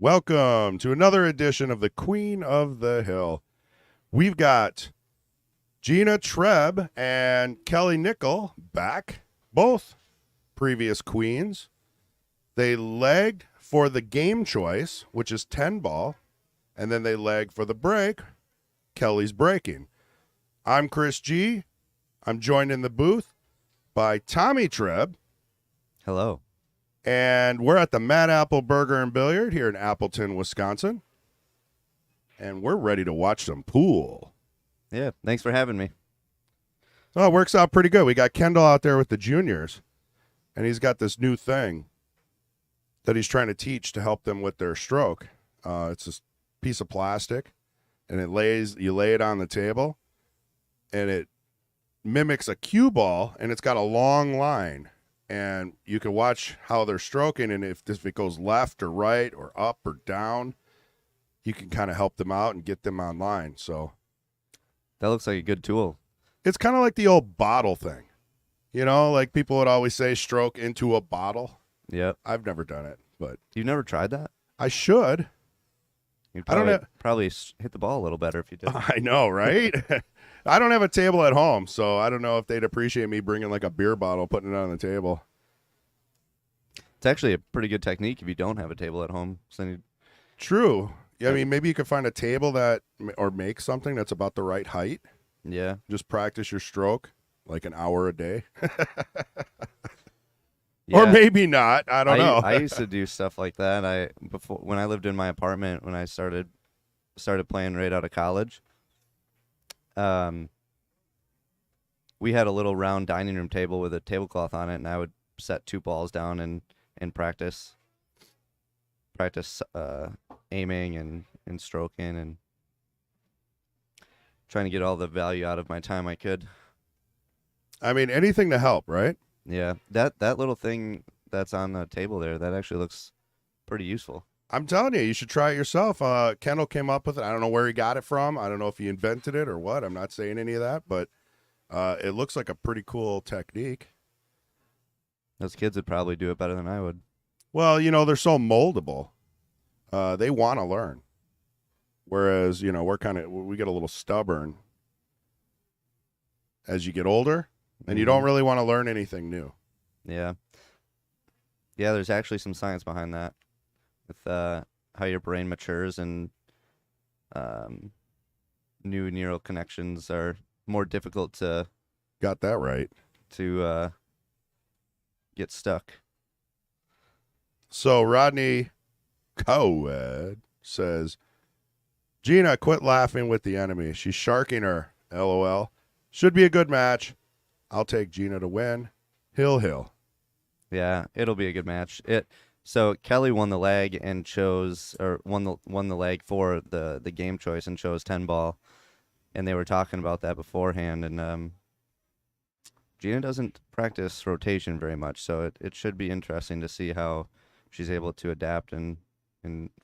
Welcome to another edition of the Queen of the Hill. We've got Jeanna Treb and Kelly Nickl back, both previous queens. They legged for the game choice, which is 10 ball, and then they legged for the break. Kelly's breaking. I'm Chris G. I'm joined in the booth by Tommy Treb. Hello. And we're at the Mad Apple Burger and Billiard here in Appleton, Wisconsin. And we're ready to watch some pool. Yeah, thanks for having me. Oh, it works out pretty good. We got Kendall out there with the juniors, and he's got this new thing that he's trying to teach to help them with their stroke. It's this piece of plastic, and you lay it on the table, and it mimics a cue ball, and it's got a long line. And you can watch how they're stroking, and if it goes left or right or up or down, you can kind of help them out and get them online. So That looks like a good tool. it's kind of like the old bottle thing. You know, like people would always say stroke into a bottle. Yep. I've never done it, but You've never tried that? I should. You'd I don't probably know. hit the ball a little better if you did. I know, right? I don't have a table at home, so I don't know if they'd appreciate me bringing like a beer bottle, putting it on the table. It's actually a pretty good technique if you don't have a table at home. True. Yeah, I mean, maybe you could find a table or make something that's about the right height. Yeah. Just practice your stroke like an hour a day. Yeah. Or maybe not. I don't know. I used to do stuff like that. When I lived in my apartment, when I started playing right out of college, we had a little round dining room table with a tablecloth on it, and I would set two balls down and practice aiming and stroking and trying to get all the value out of my time I could. I mean, anything to help, right? Yeah, that little thing that's on the table there, that actually looks pretty useful. I'm telling you should try it yourself. Kendall came up with it. I don't know where he got it from. I don't know if he invented it or what. I'm not saying any of that, but it looks like a pretty cool technique. Those kids would probably do it better than I would. Well, you know, they're so moldable. They want to learn. Whereas, you know, we get a little stubborn as you get older, and you don't really want to learn anything new. Yeah. Yeah, there's actually some science behind that with how your brain matures and new neural connections are more difficult to Got that right. Get stuck. So Rodney Coed says, Jeanna, quit laughing with the enemy. She's sharking her. LOL. Should be a good match. I'll take Jeanna to win. Hill. Yeah, it'll be a good match. So Kelly won the leg and won the leg for the game choice and chose 10 ball, and they were talking about that beforehand. And Jeanna doesn't practice rotation very much, so it should be interesting to see how she's able to adapt and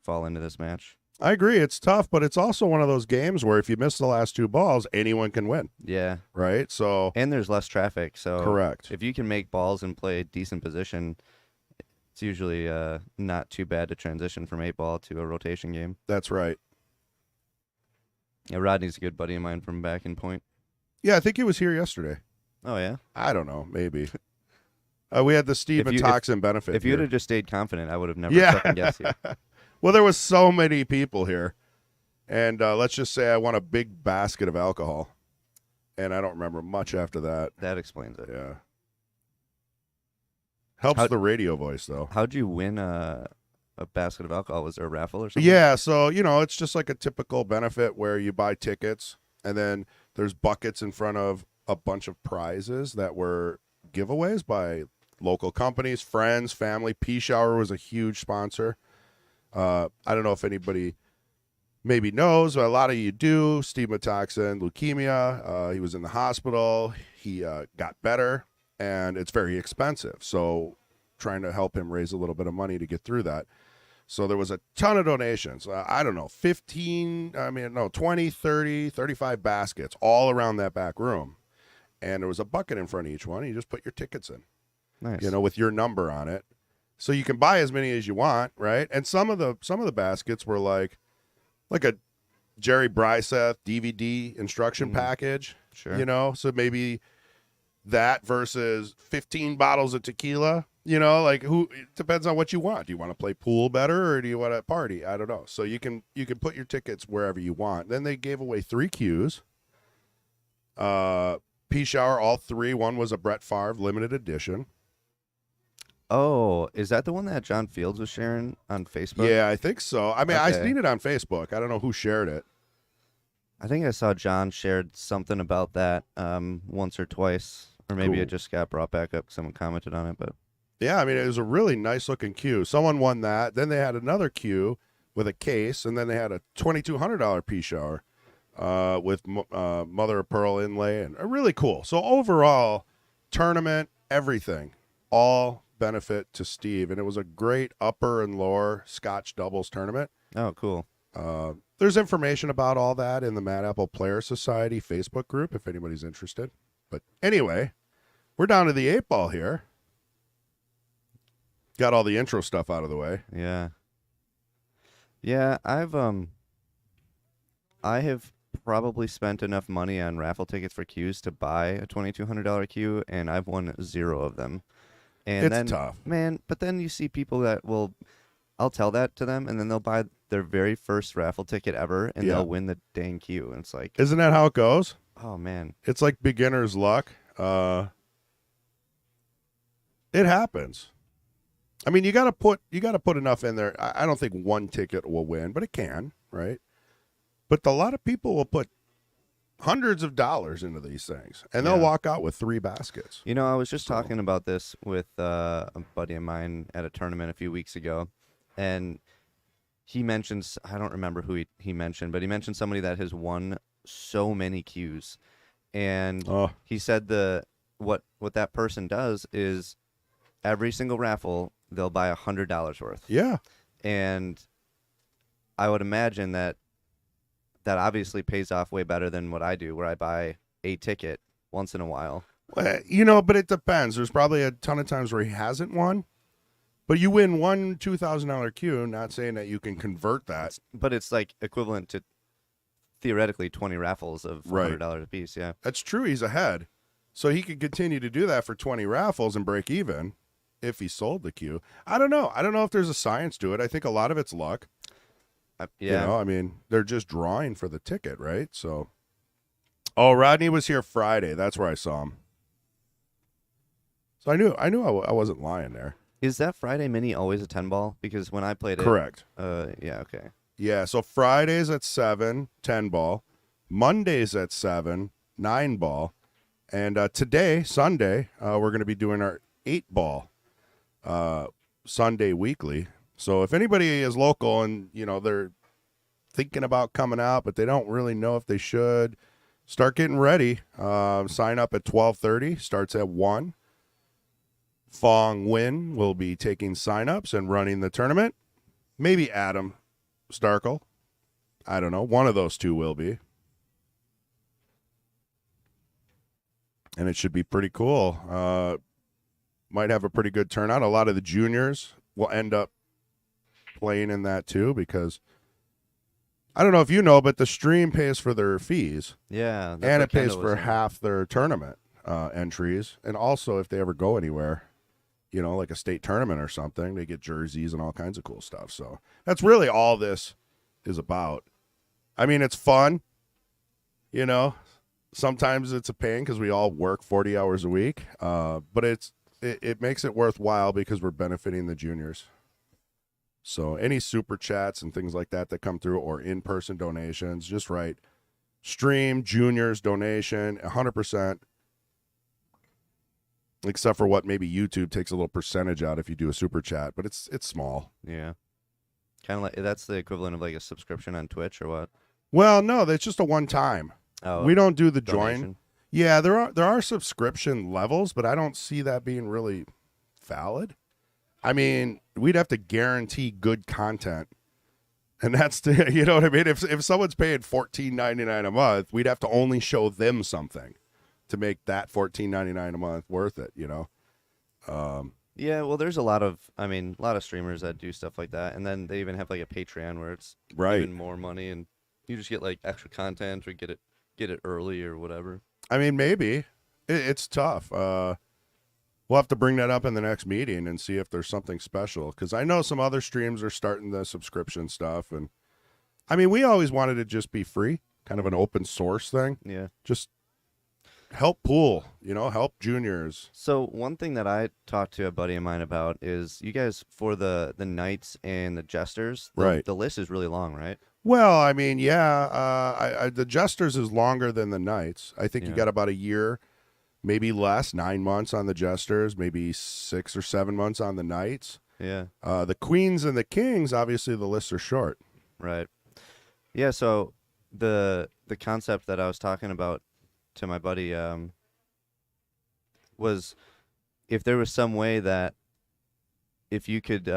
fall into this match. I agree. It's tough, but it's also one of those games where if you miss the last two balls, anyone can win. Yeah. Right? So And there's less traffic, so correct. if you can make balls and play a decent position, it's usually not too bad to transition from 8-ball to a rotation game. That's right. Yeah, Rodney's a good buddy of mine from back in Point. Yeah, I think he was here yesterday. Oh, yeah? I don't know. Maybe. We had the Steve Toxin benefit. If you here. would have just stayed confident, I would have never second guessed you. Well, there was so many people here. And let's just say I won a big basket of alcohol. And I don't remember much after that. That explains it. Yeah. Helps the radio voice, though. How'd you win a basket of alcohol? Was there a raffle or something? Yeah, so, you know, it's just like a typical benefit where you buy tickets, and then there's buckets in front of a bunch of prizes that were giveaways by local companies, friends, family. Pea Shower was a huge sponsor. I don't know if anybody maybe knows, but a lot of you do. Steve Toxin, leukemia. He was in the hospital. He got better, and it's very expensive. So trying to help him raise a little bit of money to get through that. So there was a ton of donations. I don't know, 20, 30, 35 baskets all around that back room. And there was a bucket in front of each one. And you just put your tickets in, Nice. you know, with your number on it. So you can buy as many as you want, right? And some of the baskets were like a Jerry Bryseth DVD instruction package. Sure. You know, so maybe that versus 15 bottles of tequila. You know, like it depends on what you want. Do you want to play pool better or do you want to party? I don't know. So you can put your tickets wherever you want. Then they gave away 3 cues. Pea Shower, all 3. One was a Brett Favre limited edition. Oh, is that the one that John Fields was sharing on Facebook? Yeah, I think so. I mean, I Okay. seen it on Facebook. I don't know who shared it. I think I saw John shared something about that once or twice, or maybe Cool. it just got brought back up. Someone commented on it, but Yeah, I mean, it was a really nice looking cue. Someone won that. Then they had another cue with a case, and then they had a $2,200 Pea Shower with mother of pearl inlay, and really cool. So overall, tournament, everything, all benefit to Steve, and it was a great upper and lower Scotch doubles tournament. oh, cool. There's information about all that in the Mad Apple Player Society Facebook group if anybody's interested. But anyway, we're down to the 8-ball here. Got all the intro stuff out of the way. Yeah. Yeah, I have probably spent enough money on raffle tickets for cues to buy a $2,200 cue, and I've won 0 of them. And It's then, tough. man. But then you see people that I'll tell that to them, and then they'll buy their very first raffle ticket ever, and Yeah. they'll win the dang cue. And it's like, Isn't that how it goes? oh man, It's like beginner's luck. It happens. I mean, you gotta put enough in there. I don't think one ticket will win, but it can, right? But a lot of people will put hundreds of dollars into these things, and they'll Yeah. walk out with 3 baskets. you know, I was just talking about this with a buddy of mine at a tournament a few weeks ago, and he mentions, I don't remember who he mentioned, but he mentioned somebody that has won so many cues, and Oh, he said what that person does is every single raffle they'll buy $100 worth, yeah. and I would imagine that obviously pays off way better than what I do, where I buy a ticket once in a while. Well, you know, but it depends. There's probably a ton of times where he hasn't won, but you win one $2,000 cue. Not saying that you can convert that. But it's like equivalent to theoretically 20 raffles of Right. $100 a piece. Yeah. That's true. He's ahead, so he could continue to do that for 20 raffles and break even if he sold the cue. I don't know. I don't know if there's a science to it. I think a lot of it's luck. Yeah. You know, I mean, they're just drawing for the ticket, right? So, oh, Rodney was here Friday. That's where I saw him. So I knew I wasn't lying there. Is that Friday mini always a 10 ball? Because when I played it. Correct. Yeah. Okay. Yeah. So Fridays at 7, 10 ball. Mondays at 7, 9 ball. And today, Sunday, we're going to be doing our 8 ball Sunday weekly. So if anybody is local and, you know, they're thinking about coming out, but they don't really know if they should, start getting ready. Sign up at 12:30, starts at 1. Fong Win will be taking sign-ups and running the tournament. Maybe Adam Starkle. I don't know. One of those two will be. And it should be pretty cool. Might have a pretty good turnout. A lot of the juniors will end up playing in that too, because I don't know if you know, but the stream pays for their fees, Yeah. that's and what it pays Kendall was for saying. half their tournament entries. And also, if they ever go anywhere, you know, like a state tournament or something, they get jerseys and all kinds of cool stuff. So that's really all this is about. I mean, it's fun, you know. Sometimes it's a pain because we all work 40 hours a week, but it makes it worthwhile because we're benefiting the juniors. So any super chats and things like that come through, or in-person donations, just write stream juniors donation 100%, except for what maybe YouTube takes a little percentage out if you do a super chat, but it's small. Yeah. Kind of like that's the equivalent of like a subscription on Twitch or what? Well, no, that's just a one time. Oh, We don't do the join. donation. Yeah, there are subscription levels, but I don't see that being really valid. I mean, we'd have to guarantee good content, and that's the, you know what I mean. If someone's paying $14.99 a month, we'd have to only show them something to make that $14.99 a month worth it. You know, Yeah, well, there's a lot of streamers that do stuff like that, and then they even have like a Patreon where it's Right. even more money, and you just get like extra content or get it early or whatever. I mean, maybe it's tough. We'll have to bring that up in the next meeting and see if there's something special. Because I know some other streams are starting the subscription stuff, and I mean, we always wanted to just be free, kind of an open source thing. Yeah. Just help pool, help juniors. So one thing that I talked to a buddy of mine about is you guys for the knights and the jesters, Right. the list is really long, right? Well, I mean, yeah, the Jesters is longer than the Knights. I think you Yeah. got about a year, maybe less, 9 months on the Jesters, maybe 6 or 7 months on the Knights. Yeah. The Queens and the Kings, obviously, the lists are short. Right. Yeah, so the concept that I was talking about to my buddy was if there was some way that if you could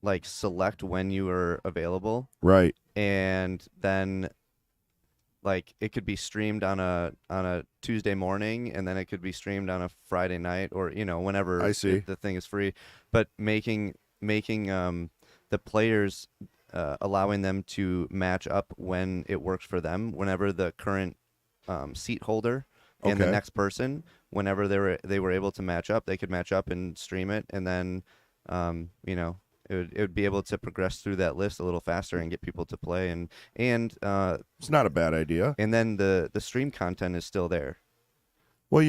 like select when you were available Right. and then like it could be streamed on a Tuesday morning and then it could be streamed on a Friday night or whenever I see. the thing is free, but making the players allowing them to match up when it works for them, whenever the current seat holder and the Okay. next person, whenever they were able to match up, they could match up and stream it, and then it would be able to progress through that list a little faster and get people to play, and It's not a bad idea. and then the stream content is still there. Well,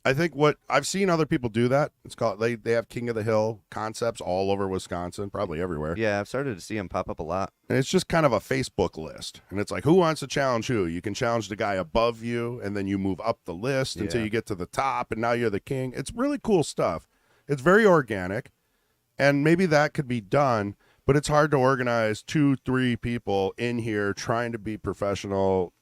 I think what I've seen other people do that. It's called they have King of the Hill concepts all over Wisconsin, probably everywhere. Yeah, I've started to see them pop up a lot. And it's just kind of a Facebook list. And it's like, who wants to challenge who? You can challenge the guy above you, and then you move up the list until Yeah. you get to the top, and now you're the king. It's really cool stuff. It's very organic, and maybe that could be done, but it's hard to organize 2-3 people in here trying to be professional,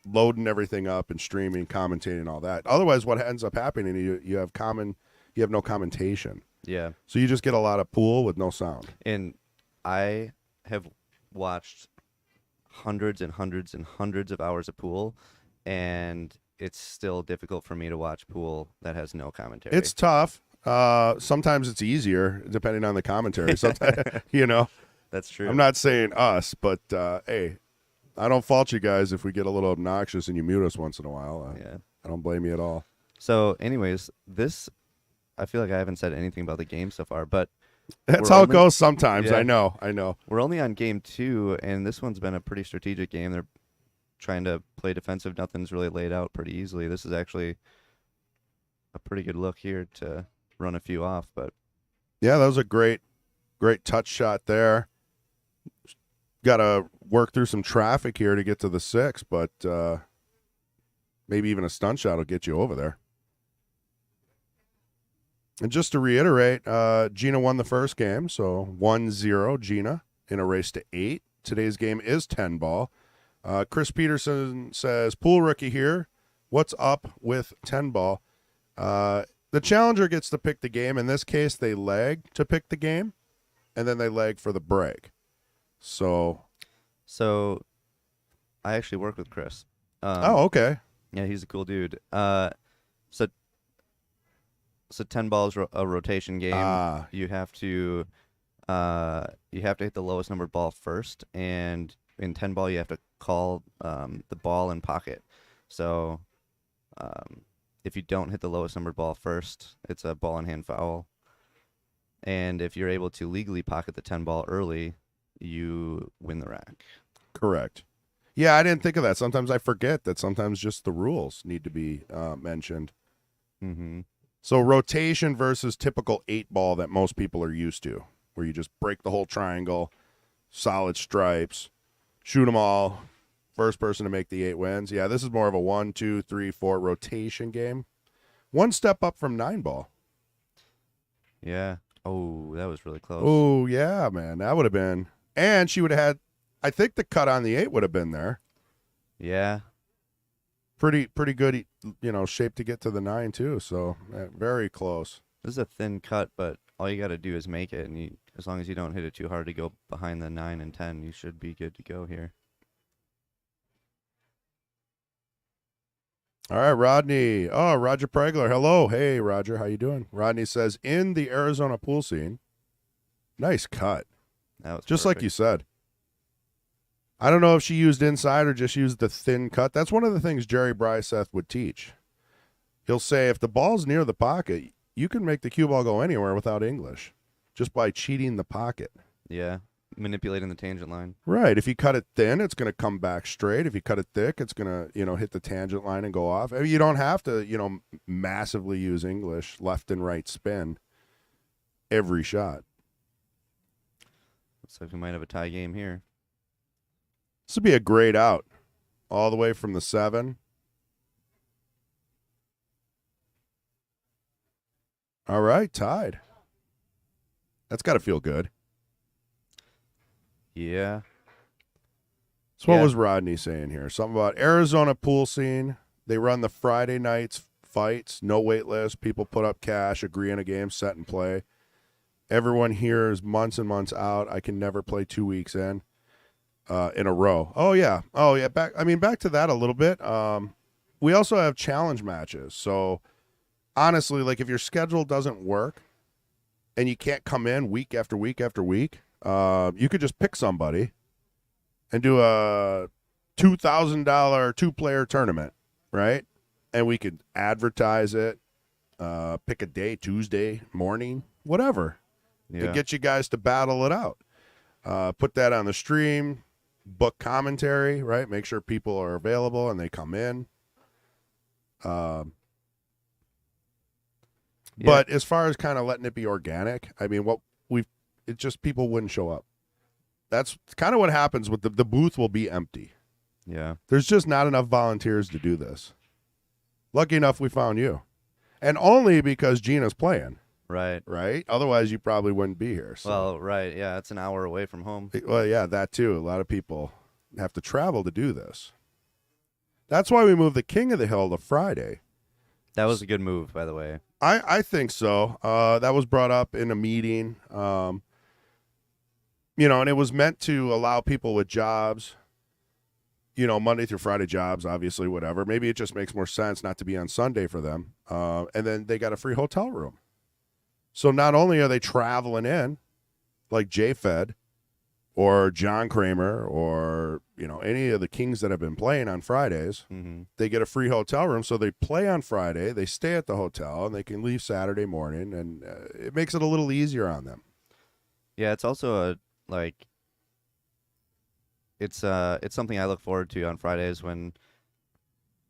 loading everything up and streaming, commentating, all that. Otherwise, what ends up happening, you have no commentation. Yeah, So you just get a lot of pool with no sound. and I have watched hundreds and hundreds and hundreds of hours of pool, and it's still difficult for me to watch pool that has no commentary. It's tough. Sometimes it's easier depending on the commentary. Sometimes, That's true. I'm not saying us, but hey, I don't fault you guys if we get a little obnoxious and you mute us once in a while. Yeah. I don't blame you at all. So, anyways, I feel like I haven't said anything about the game so far, but That's We're how it only- goes sometimes. Yeah. I know. we're only on game 2, and this one's been a pretty strategic game. They're trying to play defensive. Nothing's really laid out pretty easily. This is actually a pretty good look here to run a few off, but Yeah, that was a great touch shot there. Got to work through some traffic here to get to the 6, but maybe even a stun shot will get you over there. And just to reiterate, Jeanna won the first game, so 1-0 Jeanna in a race to 8. Today's game is 10 ball. Chris Peterson says, pool rookie here. What's up with 10 ball? The challenger gets to pick the game. In this case, they lag to pick the game, and then they lag for the break. So, I actually work with Chris. okay. Yeah, he's a cool dude. So 10 balls a rotation game. Ah. You have to hit the lowest numbered ball first, and in 10 ball you have to call the ball in pocket. So if you don't hit the lowest numbered ball first, it's a ball in hand foul. And if you're able to legally pocket the 10 ball early, you win the rack. Correct. Yeah, I didn't think of that. Sometimes I forget that sometimes just the rules need to be mentioned. Mm-hmm. So rotation versus typical 8 ball that most people are used to, where you just break the whole triangle, solid stripes, shoot them all, first person to make the 8 wins. Yeah, this is more of a 1, 2, 3, 4 rotation game. One step up from 9 ball. Yeah. Oh, that was really close. Oh, yeah, man. That would have been. And she would have had, I think the cut on the 8 would have been there. Yeah. Pretty good, shape to get to the 9 too. So very close. This is a thin cut, but all you got to do is make it, and as long as you don't hit it too hard to go behind the 9 and 10, you should be good to go here. All right, Rodney. Oh, Roger Pregler. Hello. Hey, Roger. How you doing? Rodney says, in the Arizona pool scene, nice cut. That was Just like perfect. you said. I don't know if she used inside or just used the thin cut. That's one of the things Jerry Bryseth would teach. He'll say if the ball's near the pocket, you can make the cue ball go anywhere without English just by cheating the pocket. Yeah, manipulating the tangent line. Right. If you cut it thin, it's going to come back straight. If you cut it thick, it's going to, hit the tangent line and go off. I mean, you don't have to, massively use English left and right spin every shot. Looks like we might have a tie game here. This would be a great out all the way from the 7. All right, tied. That's got to feel good. Yeah. So what Yeah. was Rodney saying here? Something about Arizona pool scene. They run the Friday nights fights, no wait list. People put up cash, agree on a game, set and play. Everyone here is months and months out. I can never play 2 weeks in a row. Oh yeah. Back to that a little bit. We also have challenge matches. So honestly, like if your schedule doesn't work and you can't come in week after week after week, you could just pick somebody and do a $2,000 2-player tournament, right? And we could advertise it, pick a day, Tuesday morning, whatever, and get you guys to battle it out. Put that on the stream, book commentary, right? Make sure people are available and they come in. But as far as kind of letting it be organic, I mean, it's just people wouldn't show up. That's kind of what happens with the booth will be empty. Yeah. There's just not enough volunteers to do this. Lucky enough we found you. And only because Gina's playing. Right. Right? Otherwise you probably wouldn't be here. So. Well, right. Yeah, it's an hour away from home. Well, yeah, that too. A lot of people have to travel to do this. That's why we moved the King of the Hill to Friday. That was a good move, by the way. I think so. That was brought up in a meeting. And it was meant to allow people with jobs, Monday through Friday jobs, obviously, whatever. Maybe it just makes more sense not to be on Sunday for them. And then they got a free hotel room. So not only are they traveling in, like J-Fed or John Kramer or, any of the Kings that have been playing on Fridays, they get a free hotel room. So they play on Friday, they stay at the hotel, and they can leave Saturday morning. And it makes it a little easier on them. Yeah, it's also it's something I look forward to on Fridays when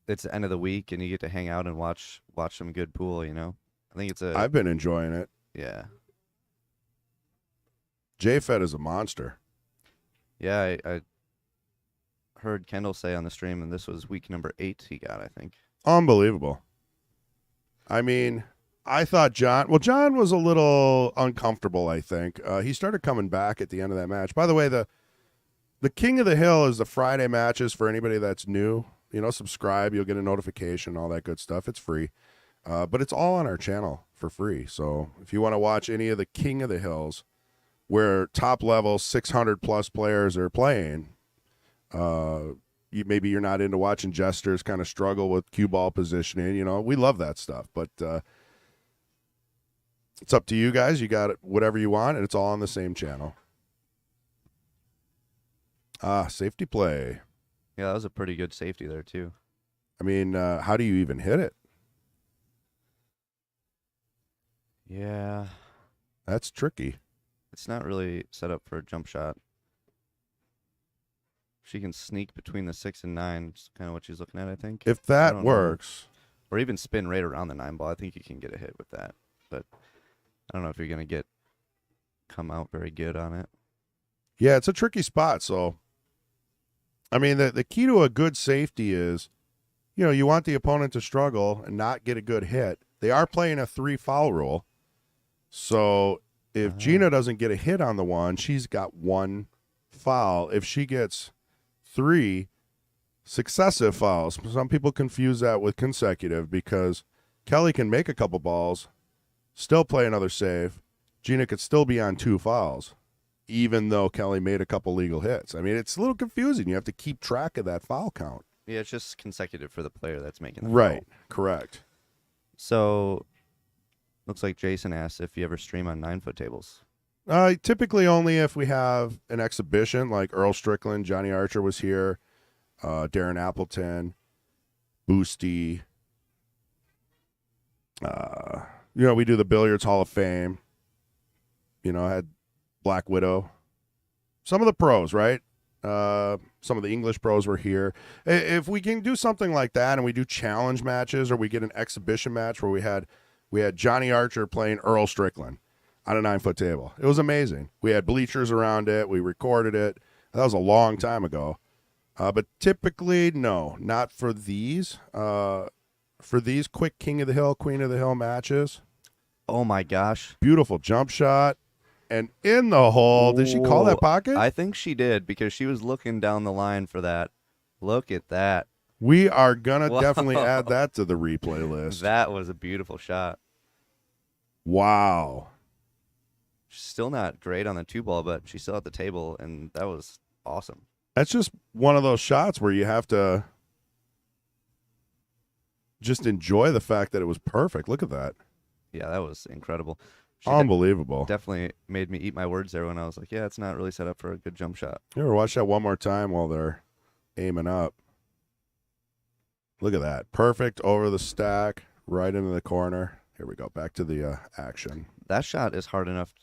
it's the end of the week and you get to hang out and watch some good pool, I think I've been enjoying it. Yeah. J-Fed is a monster. Yeah, I heard Kendall say on the stream, and this was week number 8 he got, I think. Unbelievable. I mean, I thought John was a little uncomfortable, I think. He started coming back at the end of that match. By the way, the King of the Hill is the Friday matches for anybody that's new. Subscribe, you'll get a notification, all that good stuff. It's free. But it's all on our channel for free. So if you want to watch any of the King of the Hills, where top level 600 plus players are playing, maybe you're not into watching jesters kind of struggle with cue ball positioning. We love that stuff, but it's up to you guys. You got whatever you want, and it's all on the same channel. Safety play. Yeah, that was a pretty good safety there too. I mean, how do you even hit it? Yeah. That's tricky. It's not really set up for a jump shot. She can sneak between the 6 and 9. It's kind of what she's looking at, I think. If that works. Or even spin right around the 9 ball. I think you can get a hit with that. But I don't know if you're going to come out very good on it. Yeah, it's a tricky spot. So, I mean, the key to a good safety is, you want the opponent to struggle and not get a good hit. They are playing a 3 foul rule. So if Jeanna doesn't get a hit on the one, she's got 1 foul. If she gets 3 successive fouls, some people confuse that with consecutive because Kelly can make a couple balls, still play another save. Jeanna could still be on 2 fouls, even though Kelly made a couple legal hits. I mean, it's a little confusing. You have to keep track of that foul count. Yeah, it's just consecutive for the player that's making the Right. fault. Correct. So, looks like Jason asked if you ever stream on 9-foot tables. Typically only if we have an exhibition, like Earl Strickland, Johnny Archer was here, Darren Appleton, Boosty. We do the Billiards Hall of Fame. I had Black Widow. Some of the pros, right? Some of the English pros were here. If we can do something like that and we do challenge matches, or we get an exhibition match where we had Johnny Archer playing Earl Strickland on a 9-foot table. It was amazing. We had bleachers around it. We recorded it. That was a long time ago. But typically, no, not for these. For these quick King of the Hill, Queen of the Hill matches. Oh my gosh. Beautiful jump shot. And in the hole, did she call that pocket? I think she did, because she was looking down the line for that. Look at that. We are going to Whoa. definitely add that to the replay list. That was a beautiful shot. Wow. She's still not great on the 2-ball, but she's still at the table, and that was awesome. That's just one of those shots where you have to just enjoy the fact that it was perfect. Look at that. Yeah, that was incredible. She Unbelievable. definitely made me eat my words there when I was like, yeah, it's not really set up for a good jump shot. You ever watch that one more time while they're aiming up? Look at that. Perfect over the stack, right into the corner. Here we go. Back to the action. That shot is hard enough.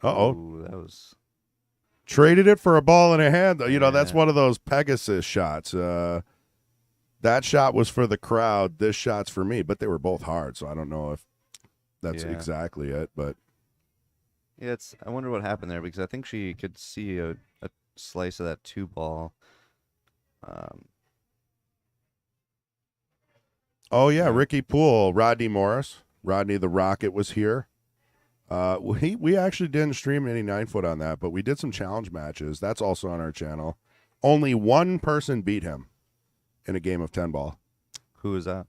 Uh-oh. Ooh, that was... Traded it for a ball in a hand. That's Yeah. one of those Pegasus shots. That shot was for the crowd. This shot's for me. But they were both hard, so I don't know if that's exactly it. But Yeah, I wonder what happened there, because I think she could see a slice of that 2-ball. Oh, yeah, Ricky Poole, Rodney Morris. Rodney the Rocket was here. We actually didn't stream any 9-foot on that, but we did some challenge matches. That's also on our channel. Only one person beat him in a game of 10-ball. Who is that?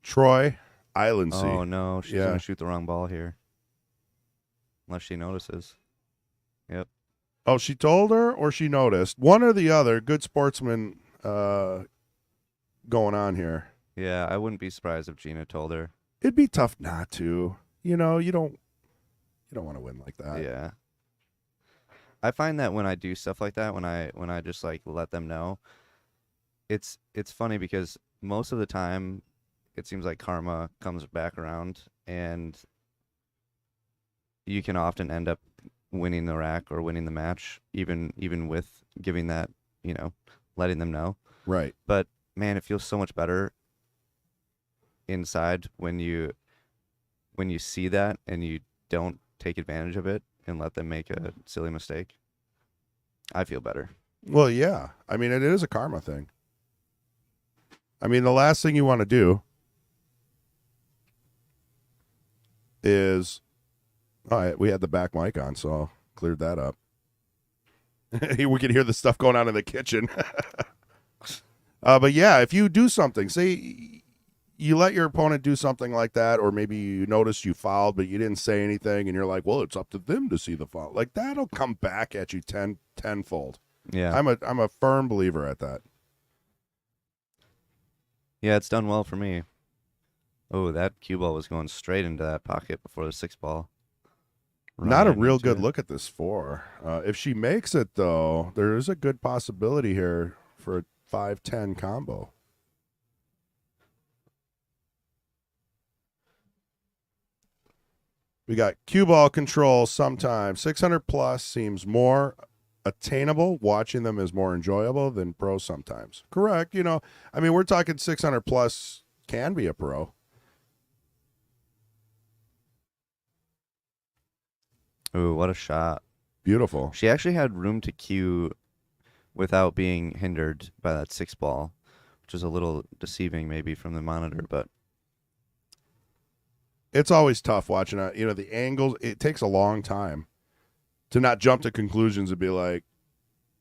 Troy Islandsea. Oh, no. She's going to shoot the wrong ball here. Unless she notices. Yep. Oh, she told her or she noticed? One or the other. Good sportsman going on here. Yeah, I wouldn't be surprised if Jeanna told her. It'd be tough not to. You don't want to win like that. Yeah. I find that when I do stuff like that, when I just like let them know, it's funny because most of the time it seems like karma comes back around, and you can often end up winning the rack or winning the match, even with giving that, letting them know. Right. But man, it feels so much better inside when you see that and you don't take advantage of it and let them make a silly mistake. I feel better. Well, yeah. I mean, it is a karma thing. I mean, the last thing you want to do is... All right, we had the back mic on, so I'll cleared that up. We can hear the stuff going on in the kitchen. But yeah, if you do something, say you let your opponent do something like that, or maybe you noticed you fouled, but you didn't say anything, and you're like, well, it's up to them to see the foul. Like, that'll come back at you tenfold. Yeah. I'm a firm believer at that. Yeah, it's done well for me. Oh, that cue ball was going straight into that pocket before the 6-ball. Not a real good look at this 4. If she makes it, though, there is a good possibility here for a 5-10 combo. We got cue ball control sometimes. 600 plus seems more attainable. Watching them is more enjoyable than pro sometimes. Correct. We're talking 600 plus can be a pro. Ooh, what a shot. Beautiful. She actually had room to cue without being hindered by that 6-ball, which is a little deceiving maybe from the monitor, but it's always tough watching it. The angles, it takes a long time to not jump to conclusions and be like,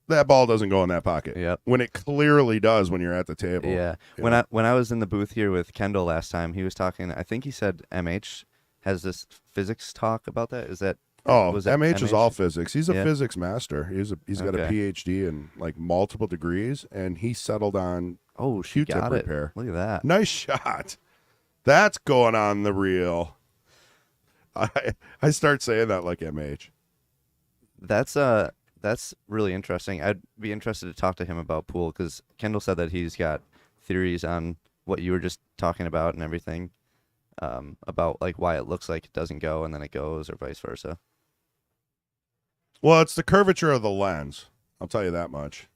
that ball doesn't go in that pocket. Yep. When it clearly does when you're at the table. Yeah. When I was in the booth here with Kendall last time, he was talking, I think he said MH has this physics talk about that. Is that Oh, Was that MH is all MH? physics. He's a Yeah. physics master. He's got a Okay. PhD in like multiple degrees, and he settled on Oh, she Q-tip got it. repair. Look at that. Nice shot. That's going on the reel. I start saying that like MH. That's really interesting. I'd be interested to talk to him about pool because Kendall said that he's got theories on what you were just talking about and everything, about like why it looks like it doesn't go and then it goes or vice versa. Well, it's the curvature of the lens. I'll tell you that much.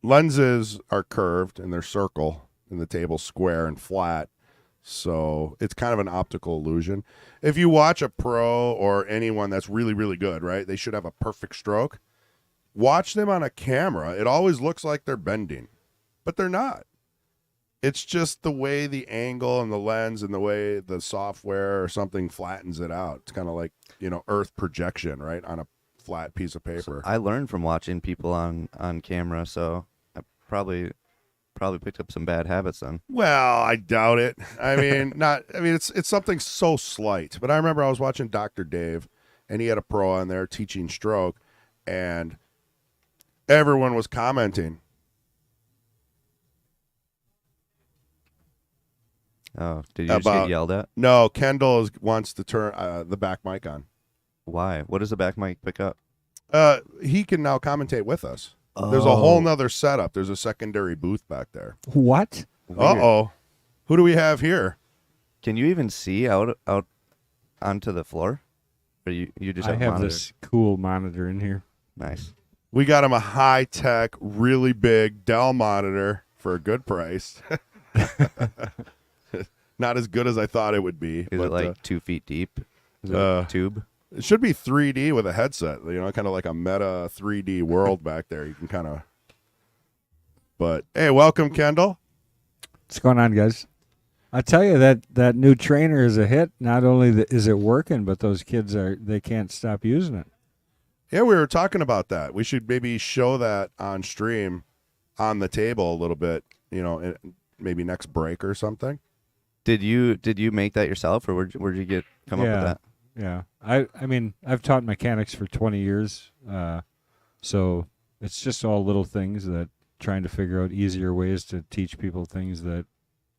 Lenses are curved and they're circle, and the table's square and flat. So it's kind of an optical illusion. If you watch a pro or anyone that's really, really good, right, they should have a perfect stroke. Watch them on a camera. It always looks like they're bending, but they're not. It's just the way the angle and the lens and the way the software or something flattens it out. It's kind of like, Earth projection, right, on a flat piece of paper. I learned from watching people on camera, so I probably picked up some bad habits then. Well, I doubt it. I mean, it's something so slight. But I remember I was watching Dr. Dave, and he had a pro on there teaching stroke, and everyone was commenting. Oh, did you just get yelled at? No, Kendall wants to turn the back mic on. Why? What does the back mic pick up? He can now commentate with us. There's a whole nother setup. There's a secondary booth back there. What? Weird. Uh-oh. Who do we have here? Can you even see out onto the floor? Or you just I have, have monitor? this cool monitor in here. Nice. We got him a high-tech, really big Dell monitor for a good price. Not as good as I thought it would be. Is it like 2 feet deep? Is it a tube? It should be 3D with a headset, kind of like a meta 3D world back there. You can kind of. But hey, welcome, Kendall. What's going on, guys? I tell you that new trainer is a hit. Not only is it working, but those kids they can't stop using it. Yeah, we were talking about that. We should maybe show that on stream, on the table a little bit. Maybe next break or something. Did you make that yourself, or where'd you come up with that? Yeah. I mean, I've taught mechanics for 20 years, so it's just all little things that trying to figure out easier ways to teach people things that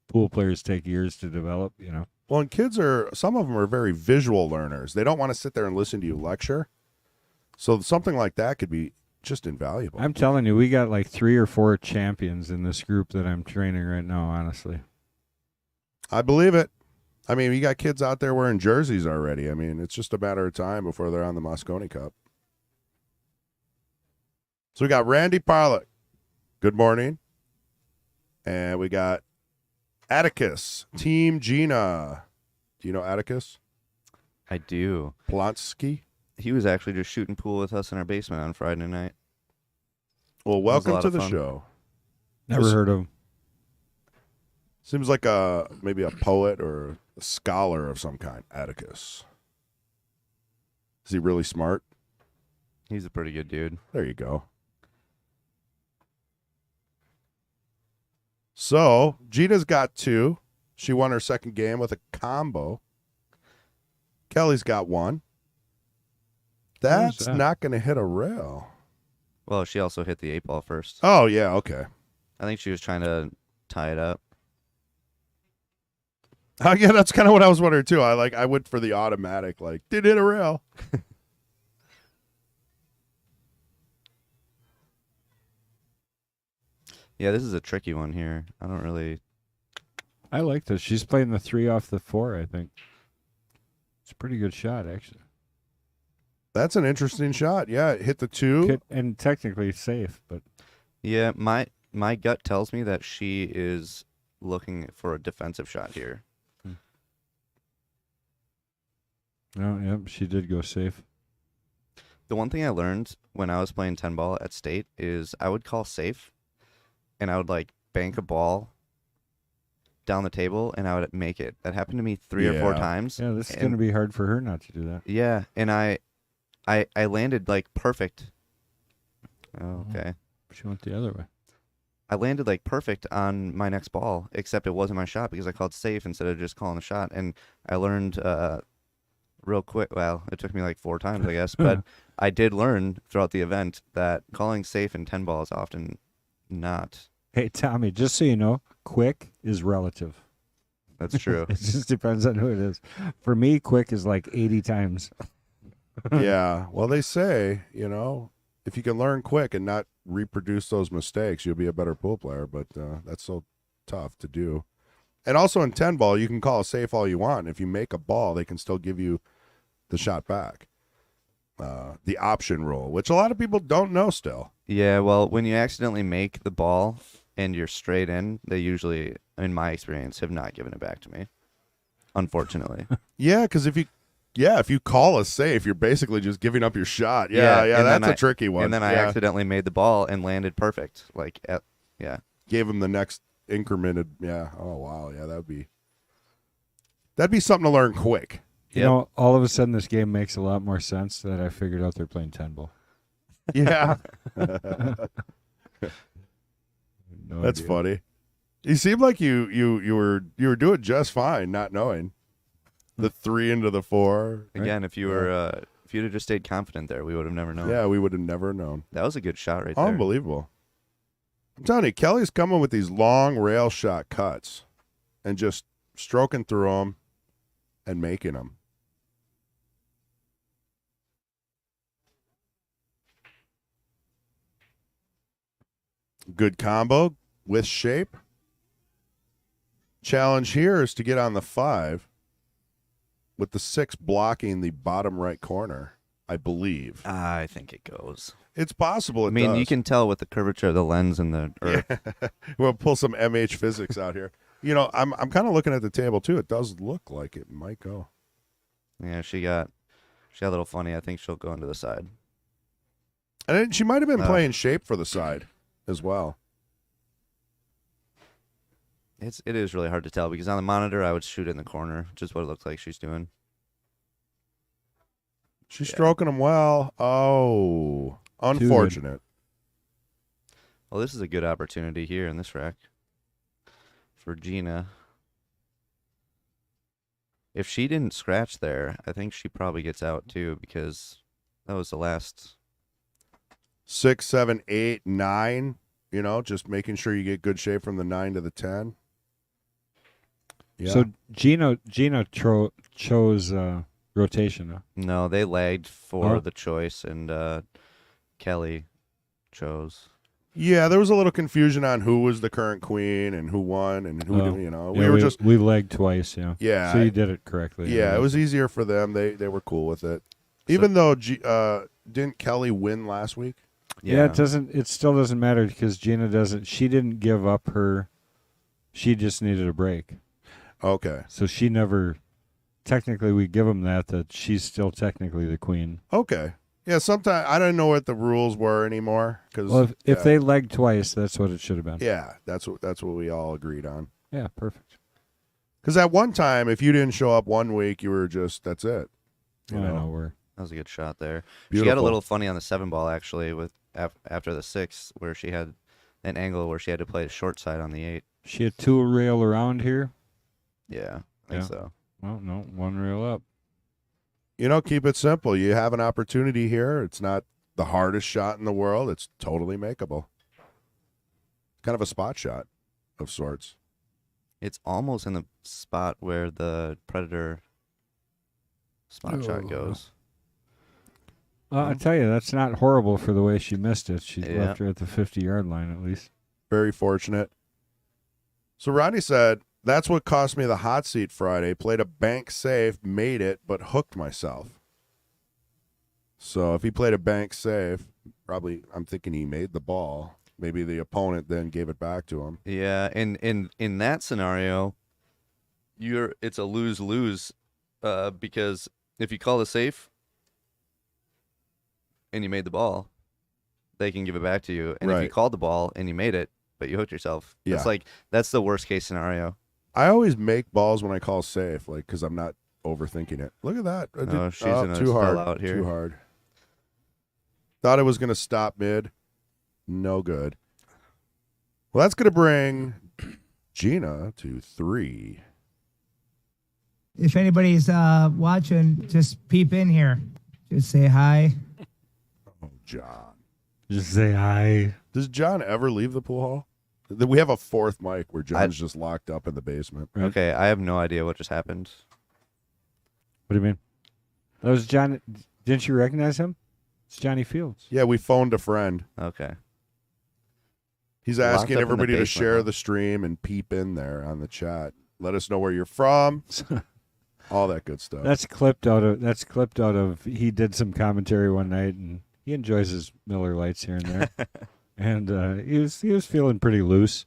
pool players take years to develop, Well, and some of them are very visual learners. They don't want to sit there and listen to you lecture. So something like that could be just invaluable. I'm telling you, we got like 3 or 4 champions in this group that I'm training right now, honestly. I believe it. I mean, you got kids out there wearing jerseys already. I mean, it's just a matter of time before they're on the Moscone Cup. So we got Randy Parlick. Good morning. And we got Atticus, Team Jeanna. Do you know Atticus? I do. Plonsky? He was actually just shooting pool with us in our basement on Friday night. Well, was a welcome lot to of the fun. show. Never heard of him. Seems like maybe a poet or a scholar of some kind, Atticus. Is he really smart? He's a pretty good dude. There you go. So, Gina's got 2. She won her second game with a combo. Kelly's got 1. That's that? not going to hit a rail. Well, she also hit the 8-ball first. Oh, yeah, okay. I think she was trying to tie it up. Yeah, that's kind of what I was wondering, too. I went for the automatic, did hit a rail. Yeah, this is a tricky one here. I don't really. I like this. She's playing the 3 off the 4, I think. It's a pretty good shot, actually. That's an interesting shot. Yeah, it hit the 2. And technically safe, but Yeah, my gut tells me that she is looking for a defensive shot here. no, yeah, she did go safe. The one thing I learned when I was playing 10 ball at state is I would call safe, and I would bank a ball down the table, and I would make it. That happened to me 3 or 4 times. Yeah, this is going to be hard for her not to do that. Yeah, and I landed perfect. Oh, okay. She went the other way. I landed like perfect on my next ball, except it wasn't my shot because I called safe instead of just calling the shot. And I learned real quick. Well, it took me like 4 times, I guess, but I did learn throughout the event that calling safe in 10 ball is often not. Hey, Tommy, just so you know, quick is relative. That's true. It just depends on who it is. For me, quick is like 80 times. Yeah. Well, they say, if you can learn quick and not reproduce those mistakes, you'll be a better pool player. But that's so tough to do. And also in 10 ball, you can call a safe all you want. If you make a ball, they can still give you the shot back. The option rule, which a lot of people don't know still. Yeah, well, when you accidentally make the ball and you're straight in, they usually, in my experience, have not given it back to me. Unfortunately. Yeah, because if you call a safe, you're basically just giving up your shot. Yeah, that's a tricky one. And then I accidentally made the ball and landed perfect. Gave him the next incremented. Yeah. Oh wow. Yeah, that'd be something to learn quick. You know, all of a sudden this game makes a lot more sense that I figured out they're playing 10 ball. Yeah. No That's idea. funny. You seemed like you were doing just fine, not knowing the 3 into the 4. Again, if you were if you'd have just stayed confident there, we would have never known. Yeah, we would have never known. That was a good shot right there. Unbelievable. I'm telling you, Kelly's coming with these long rail shot cuts and just stroking through them and making them. Good combo with shape. Challenge here is to get on the 5 with the 6 blocking the bottom right corner, I believe. I think it goes. It's possible it I mean, does. you can tell with the curvature of the lens and the earth. We'll pull some MH physics out here. I'm kind of looking at the table too. It does look like it might go. Yeah, she got a little funny. I think she'll go into the side. And then she might have been playing shape for the side as well. It is really hard to tell because on the monitor I would shoot it in the corner, which is what it looks like she's doing. She's stroking them well. Oh, unfortunate. Well, this is a good opportunity here in this rack for Jeanna. If she didn't scratch there, I think she probably gets out too because that was the last 6, 7, 8, 9. Just making sure you get good shape from the 9 to the 10. Yeah. So Gina chose rotation. Huh? No, they lagged for Oh. the choice, and Kelly chose. Yeah, there was a little confusion on who was the current queen and who won and who didn't. We lagged twice. Yeah. Yeah. So you did it correctly. Yeah, it was easier for them. They were cool with it. Even though didn't Kelly win last week? Yeah, it still doesn't matter because Gina doesn't. She didn't give up her. She just needed a break. Okay. So she never. Technically, we give them that she's still technically the queen. Okay. Yeah. Sometimes I didn't know what the rules were anymore because. Well, if they legged twice, that's what it should have been. Yeah, that's what we all agreed on. Yeah, perfect. Because at one time, if you didn't show up one week, you were that's it. I know where. That was a good shot there. Beautiful. She got a little funny on the 7 ball actually with after the 6 where she had an angle where she had to play the short side on the 8. She had 2 rail around here. Yeah, I think so. Well, no, 1 rail up. Keep it simple. You have an opportunity here. It's not the hardest shot in the world. It's totally makeable. Kind of a spot shot of sorts. It's almost in the spot where the Predator spot shot goes. I tell you, that's not horrible for the way she missed it. She left her at the 50-yard line at least. Very fortunate. So Rodney said, that's what cost me the hot seat Friday. Played a bank safe, made it, but hooked myself. So if he played a bank safe, probably I'm thinking he made the ball. Maybe the opponent then gave it back to him. Yeah, and in that scenario, it's a lose-lose because if you call the safe and you made the ball, they can give it back to you. And if you called the ball and you made it, but you hooked yourself, that's the worst case scenario. I always make balls when I call safe, because I'm not overthinking it. Look at that. She's gonna too hard. spell out here. Too hard. Thought it was going to stop mid. No good. Well, that's going to bring Jeanna to 3. If anybody's watching, just peep in here. Just say hi. Oh, John. Just say hi. Does John ever leave the pool hall? We have a 4th mic where John's just locked up in the basement. Right. Okay, I have no idea what just happened. What do you mean? That was John. Didn't you recognize him? It's Johnny Fields. Yeah, we phoned a friend. Okay. He's Locked asking up in the everybody to basement, share huh? the stream and peep in there on the chat. Let us know where you're from. All that good stuff. That's clipped out of. He did some commentary one night, and he enjoys his Miller Lights here and there. And he was feeling pretty loose,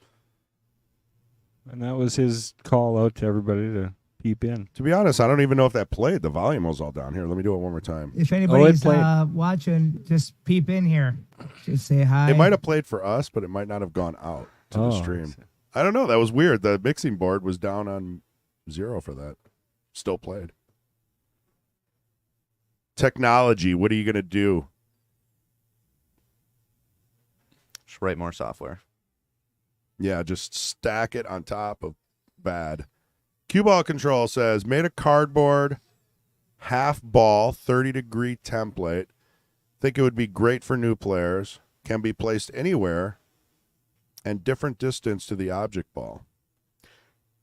and that was his call out to everybody to peep in. To be honest, I don't even know if that played. The volume was all down here. Let me do it one more time. If anybody's played. watching, just peep in here. Just say hi. It might have played for us, but it might not have gone out to the stream. I don't know. That was weird. The mixing board was down on 0 for that. Still played. Technology. What are you going to do? Just write more software. Yeah, just stack it on top of bad. Cue ball control says, made a cardboard half ball 30-degree template. Think it would be great for new players. Can be placed anywhere and different distance to the object ball.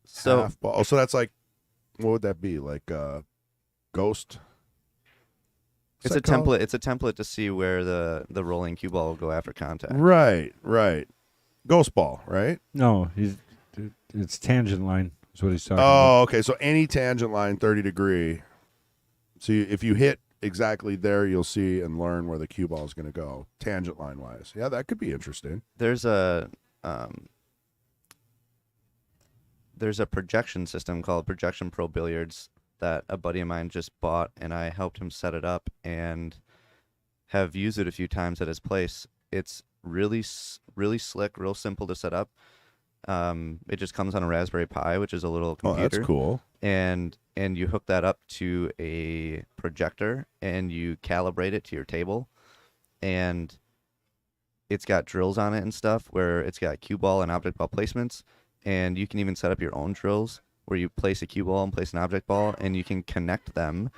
So Half ball. Oh, so that's like, what would that be? Like ghost? it's a template. It's a template to see where the rolling cue ball will go after contact. Right. Ghost ball, right? No, it's tangent line. Is what he's talking about. Oh, okay. So any tangent line 30-degree. So if you hit exactly there, you'll see and learn where the cue ball is going to go, tangent line wise. Yeah, that could be interesting. There's a projection system called Projection Pro Billiards that a buddy of mine just bought, and I helped him set it up and have used it a few times at his place. It's really slick, real simple to set up. It just comes on a Raspberry Pi, which is a little computer. Oh, that's cool. And you hook that up to a projector and you calibrate it to your table, and it's got drills on it and stuff where it's got cue ball and object ball placements, and you can even set up your own drills where you place a cue ball and place an object ball, and you can connect them,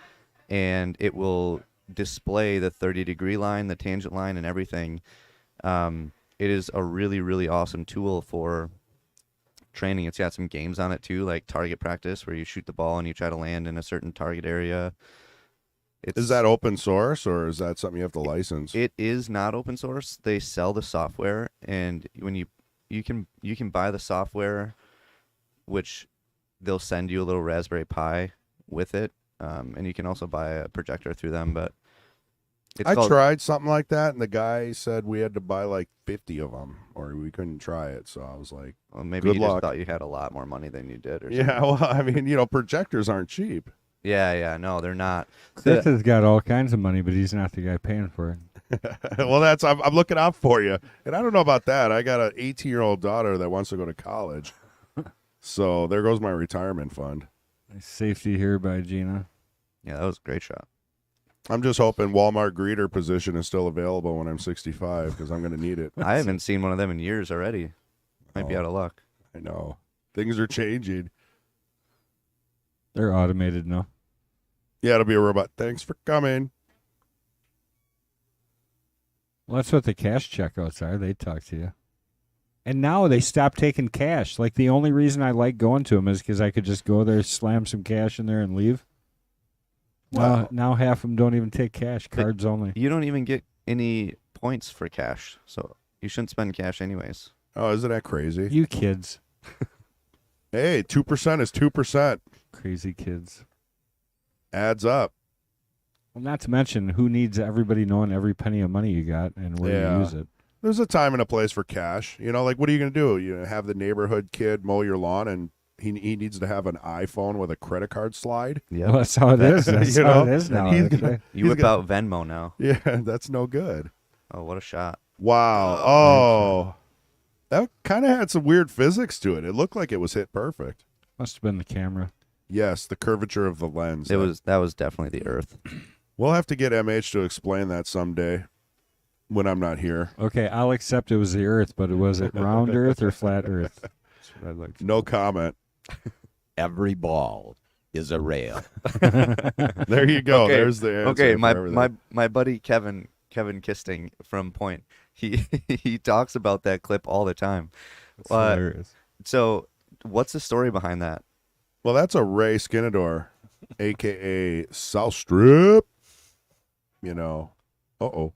and it will display the 30-degree line, the tangent line, and everything. It is a really, really awesome tool for training. It's got some games on it too, like target practice, where you shoot the ball and you try to land in a certain target area. Is that open source, or is that something you have to license? It is not open source. They sell the software, and when you can buy the software, which they'll send you a little Raspberry Pi with it, and you can also buy a projector through them. But I tried something like that, and the guy said we had to buy like 50 of them, or we couldn't try it. So I was like, well, maybe good you luck. just thought you had a lot more money than you did. Or yeah, something. well, I mean, projectors aren't cheap. Yeah, no, they're not. Chris has got all kinds of money, but he's not the guy paying for it. Well, I'm looking out for you, and I don't know about that. I got an 18-year-old daughter that wants to go to college, so there goes my retirement fund. Nice safety here by Jeanna. Yeah, that was a great shot. I'm just hoping Walmart greeter position is still available when I'm 65, because I'm going to need it. I haven't seen one of them in years already. Might be out of luck. I know. Things are changing. They're automated now. Yeah, it'll be a robot. Thanks for coming. Well, that's what the cash checkouts are. They talk to you. And now they stopped taking cash. Like, the only reason I like going to them is because I could just go there, slam some cash in there, and leave. Wow. Now half of them don't even take cash. Cards only. You don't even get any points for cash, so you shouldn't spend cash anyways. Oh, isn't that crazy? You kids. Hey, 2% is 2%. Crazy kids. Adds up. Well, not to mention, who needs everybody knowing every penny of money you got and where Yeah. you use it? There's a time and a place for cash. Like, what are you going to do? You have the neighborhood kid mow your lawn, and he needs to have an iPhone with a credit card slide? Well, that's how it is. That's You how know? it is now. He's actually. gonna- You He's whip out Venmo now. Yeah, that's no good. Oh, what a shot. Wow. Oh. That kind of had some weird physics to it. It looked like it was hit perfect. Must have been the camera. Yes, the curvature of the lens. That was definitely the Earth. We'll have to get MH to explain that someday. when I'm not here. Okay, I'll accept it was the Earth, but was it round Earth or flat Earth? That's what I'd like to No comment. Every ball is a rail. There you go. Okay, There's the answer. Okay, for my everything. my buddy Kevin Kisting from Point, he talks about that clip all the time. It's hilarious. So what's the story behind that? Well, that's a Ray Skinador, a.k.a. South Strip. You know. Uh-oh.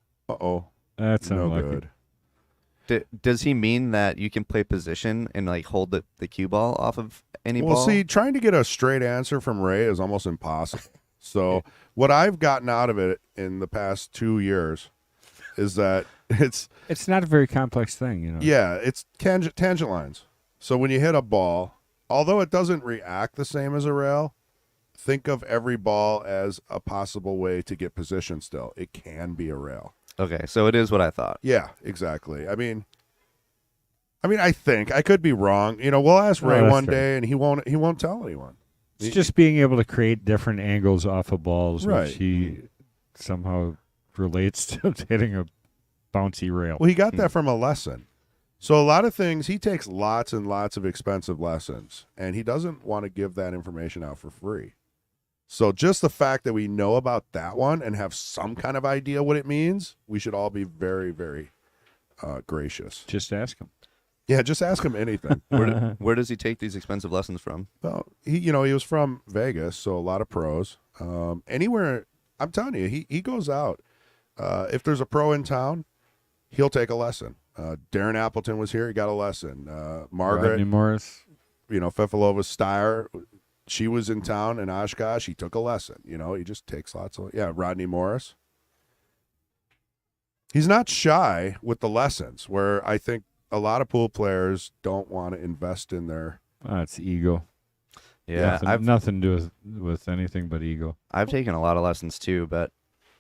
That's No unlucky. good. Does he mean that you can play position and like hold the cue ball off of any Well, ball? see, trying to get a straight answer from Ray is almost impossible. So what I've gotten out of it in the past 2 years is that it's It's not a very complex thing, you know. it's tangent lines. So when you hit a ball, although it doesn't react the same as a rail, think of every ball as a possible way to get position still. It can be a rail. Okay, so it is what I thought. Yeah, exactly. I mean, I think I could be wrong. You know, we'll ask Oh, Ray that's one fair. day, and he won't tell anyone. It's just being able to create different angles off of balls, Right. which he somehow relates to hitting a bouncy rail. Well, he got that from a lesson. So a lot of things, he takes lots and lots of expensive lessons, and he doesn't want to give that information out for free. So just the fact that we know about that one and have some kind of idea what it means, we should all be very, very gracious. Just ask him. Yeah, just ask him anything. Where does he take these expensive lessons from? Well, he was from Vegas, so a lot of pros. Anywhere, I'm telling you, he goes out. If there's a pro in town, he'll take a lesson. Darren Appleton was here; he got a lesson. Margaret, Rodney Morris. Fefilova Steyer, she was in town in Oshkosh. He took a lesson. He just takes lots of Rodney Morris. He's not shy with the lessons. Where I think a lot of pool players don't want to invest in their. It's ego. Yeah, nothing to do with anything but ego. I've taken a lot of lessons too, but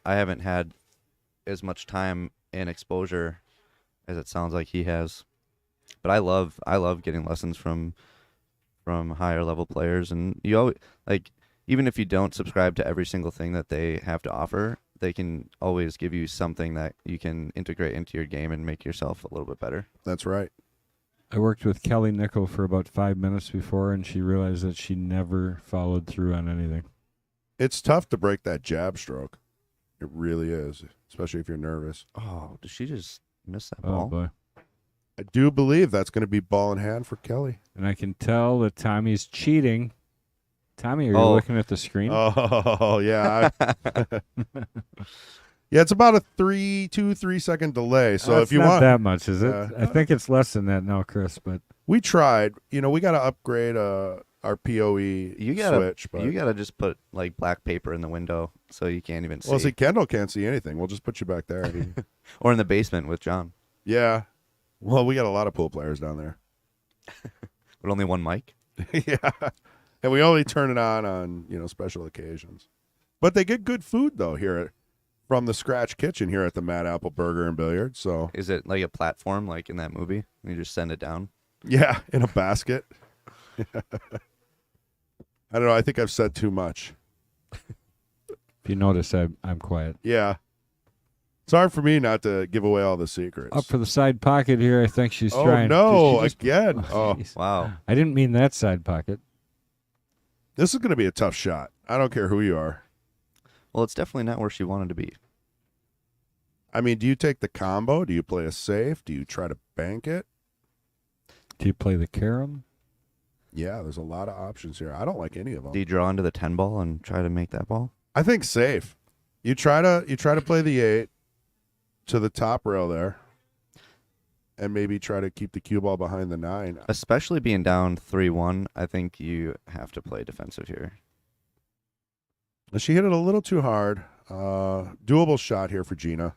I haven't had as much time and exposure as it sounds like he has. But I love getting lessons from higher level players, and you always, like, even if you don't subscribe to every single thing that they have to offer, they can always give you something that you can integrate into your game and make yourself a little bit better. That's right. I worked with Kelly Nickl for about 5 minutes before, and she realized that she never followed through on anything. It's tough to break that jab stroke. It really is, especially if you're nervous. Oh, did she just miss that Oh, ball? boy. I do believe that's going to be ball in hand for Kelly. And I can tell that Tommy's cheating. Tommy, are you Oh. looking at the screen? Oh, yeah. Yeah, it's about a 3 second delay. So That's if you not want, that much, is it? Yeah. I think it's less than that now, Chris. But we tried. We got to upgrade our PoE You gotta switch. But, you gotta just put like black paper in the window so you can't even see. well, see, Kendall can't see anything. We'll just put you back there. Or in the basement with John. Yeah. Well, we got a lot of pool players down there. With only one mic. Yeah. And we only turn it on special occasions. But they get good food, though, here from the Scratch Kitchen here at the Mad Apple Burger and Billiard. So, Is it like a platform like in that movie? You just send it down? yeah, in a basket. I don't know. I think I've said too much. if you notice, I'm quiet. Yeah. It's hard for me not to give away all the secrets. Up for the side pocket here. I think she's Oh, trying. no, Did she just- again. Oh. jeez. Wow. I didn't mean that side pocket. This is going to be a tough shot. I don't care who you are. Well, it's definitely not where she wanted to be. I mean, do you take the combo? Do you play a safe? Do you try to bank it? Do you play the carom? Yeah, there's a lot of options here. I don't like any of them. Do you draw into the 10 ball and try to make that ball? I think safe. You try to play the 8 to the top rail there, and maybe try to keep the cue ball behind the 9. Especially being down 3-1, I think you have to play defensive here. She hit it a little too hard. Doable shot here for Jeanna.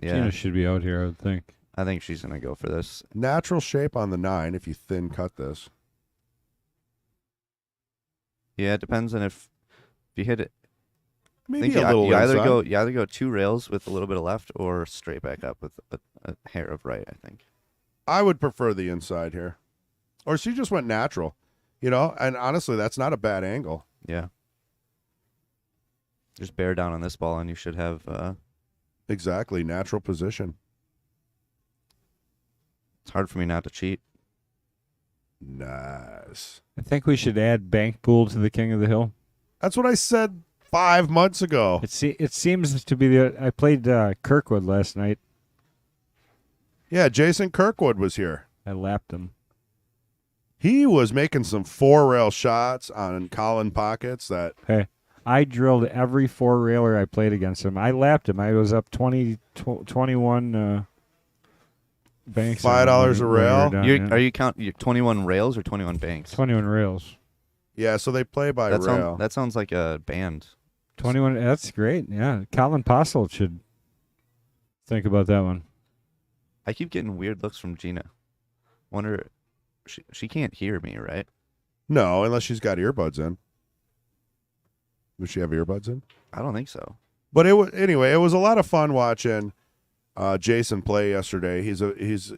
Yeah. Gina should be out here, I would think. I think she's going to go for this. Natural shape on the 9 if you thin cut this. Yeah, it depends on if you hit it. I Maybe think a little you either inside. go 2 rails with a little bit of left or straight back up with a hair of right, I think. I would prefer the inside here. Or she just went natural. And honestly, that's not a bad angle. Yeah. Just bear down on this ball and you should have Exactly, natural position. It's hard for me not to cheat. Nice. I think we should add bank pool to the King of the Hill. That's what I said 5 months ago. It seems to be the. I played Kirkwood last night. Yeah, Jason Kirkwood was here. I lapped him. He was making some 4-rail shots on Colin pockets that Hey, I drilled every 4-railer I played against him. I lapped him. I was up 21 banks. on him $5 a when we were rail? done, You're, yeah. Are you counting 21 rails or 21 banks? 21 rails. yeah, so they play by That rail. that sounds like a band. 21. That's great. Yeah, Colin Postle should think about that one. I keep getting weird looks from Jeanna. Wonder, she can't hear me, right? No, unless she's got earbuds in. Does she have earbuds in? I don't think so. But it was anyway. It was a lot of fun watching Jason play yesterday. He's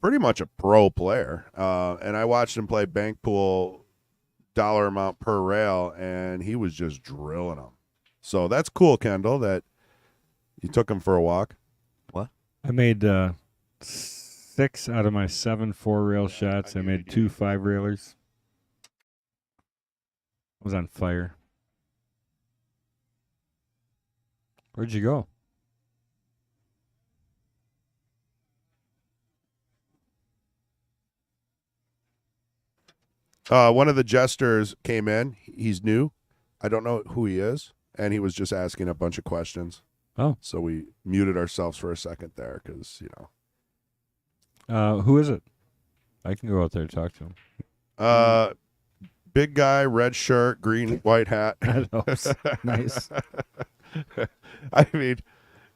pretty much a pro player, and I watched him play bank pool dollar amount per rail, and he was just drilling them. So that's cool, Kendall, that you took him for a walk. What? I made 6 out of my 7 4-rail shots. I made 2 5-railers. I was on fire. Where'd you go? One of the jesters came in. He's new. I don't know who he is, and he was just asking a bunch of questions. Oh. So we muted ourselves for a second there because, you know. Who is it? I can go out there to talk to him. Big guy, red shirt, green, white hat. That helps. Nice. I mean,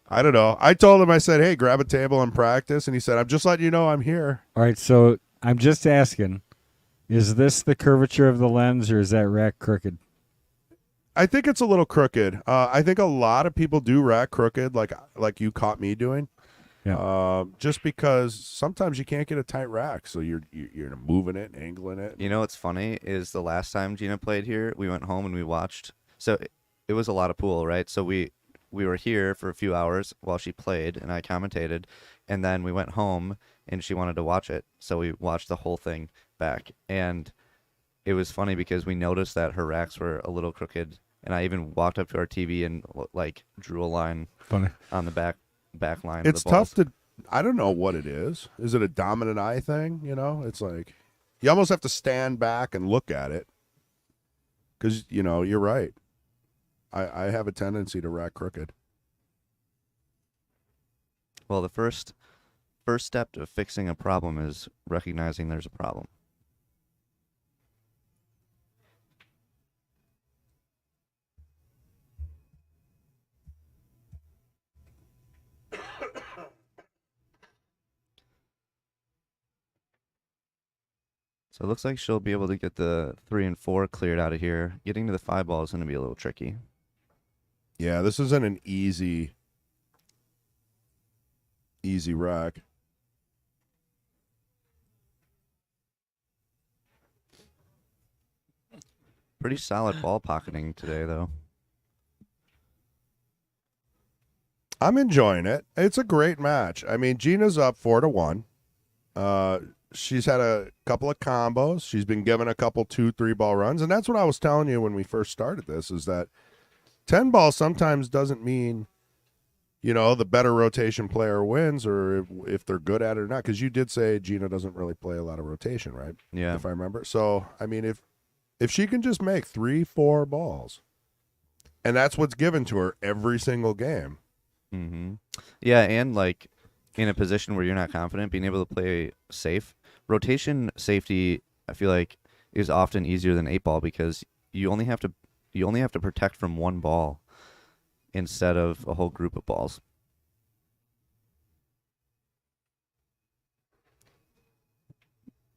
I don't know. I told him, I said, hey, grab a table and practice. And he said, I'm just letting you know I'm here. All right, so I'm just asking, is this the curvature of the lens or is that rack crooked? I think it's a little crooked. I think a lot of people do rack crooked like you caught me doing. Yeah. Just because sometimes you can't get a tight rack. So you're moving it, angling it. You know what's funny is the last time Jeanna played here, we went home and we watched. So it was a lot of pool, right? So we were here for a few hours while she played and I commentated, and then we went home and she wanted to watch it. So we watched the whole thing back, and it was funny because we noticed that her racks were a little crooked, and I even walked up to our TV and like drew a line Funny. on the back line. It's of the balls. tough to. I don't know what it is. Is it a dominant eye thing? You know, it's like you almost have to stand back and look at it because you're right. I have a tendency to rack crooked. Well, the first step to fixing a problem is recognizing there's a problem. So it looks like she'll be able to get the 3 and 4 cleared out of here. Getting to the 5 ball is going to be a little tricky. Yeah, this isn't an easy rack. Pretty solid ball pocketing today, though. I'm enjoying it. It's a great match. I mean, Gina's up 4-1. She's had a couple of combos. She's been given a couple 2-3 ball runs, and that's what I was telling you when we first started this, is that 10 ball sometimes doesn't mean, the better rotation player wins, or if they're good at it or not, because you did say Jeanna doesn't really play a lot of rotation, right? Yeah. If I remember. So, I mean, if she can just make 3-4 balls, and that's what's given to her every single game. Mm-hmm. Yeah, and like in a position where you're not confident, being able to play safe. Rotation safety, I feel like, is often easier than 8 ball because you only have to protect from one ball instead of a whole group of balls.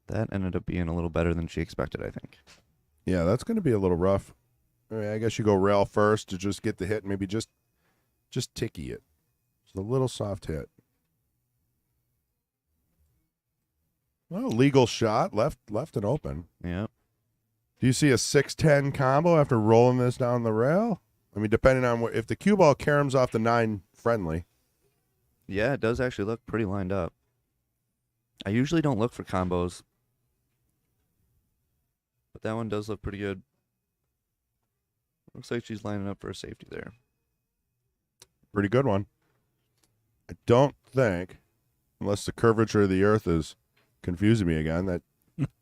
That ended up being a little better than she expected, I think. Yeah, that's going to be a little rough. I mean, I guess you go rail first to just get the hit, and maybe just ticky it. It's a little soft hit. Well, legal shot, left and open. Yeah. Do you see a 6-10 combo after rolling this down the rail? I mean, depending on if the cue ball caroms off the 9 friendly. Yeah, it does actually look pretty lined up. I usually don't look for combos, but that one does look pretty good. Looks like she's lining up for a safety there. Pretty good one. I don't think, unless the curvature of the earth is confusing me again, that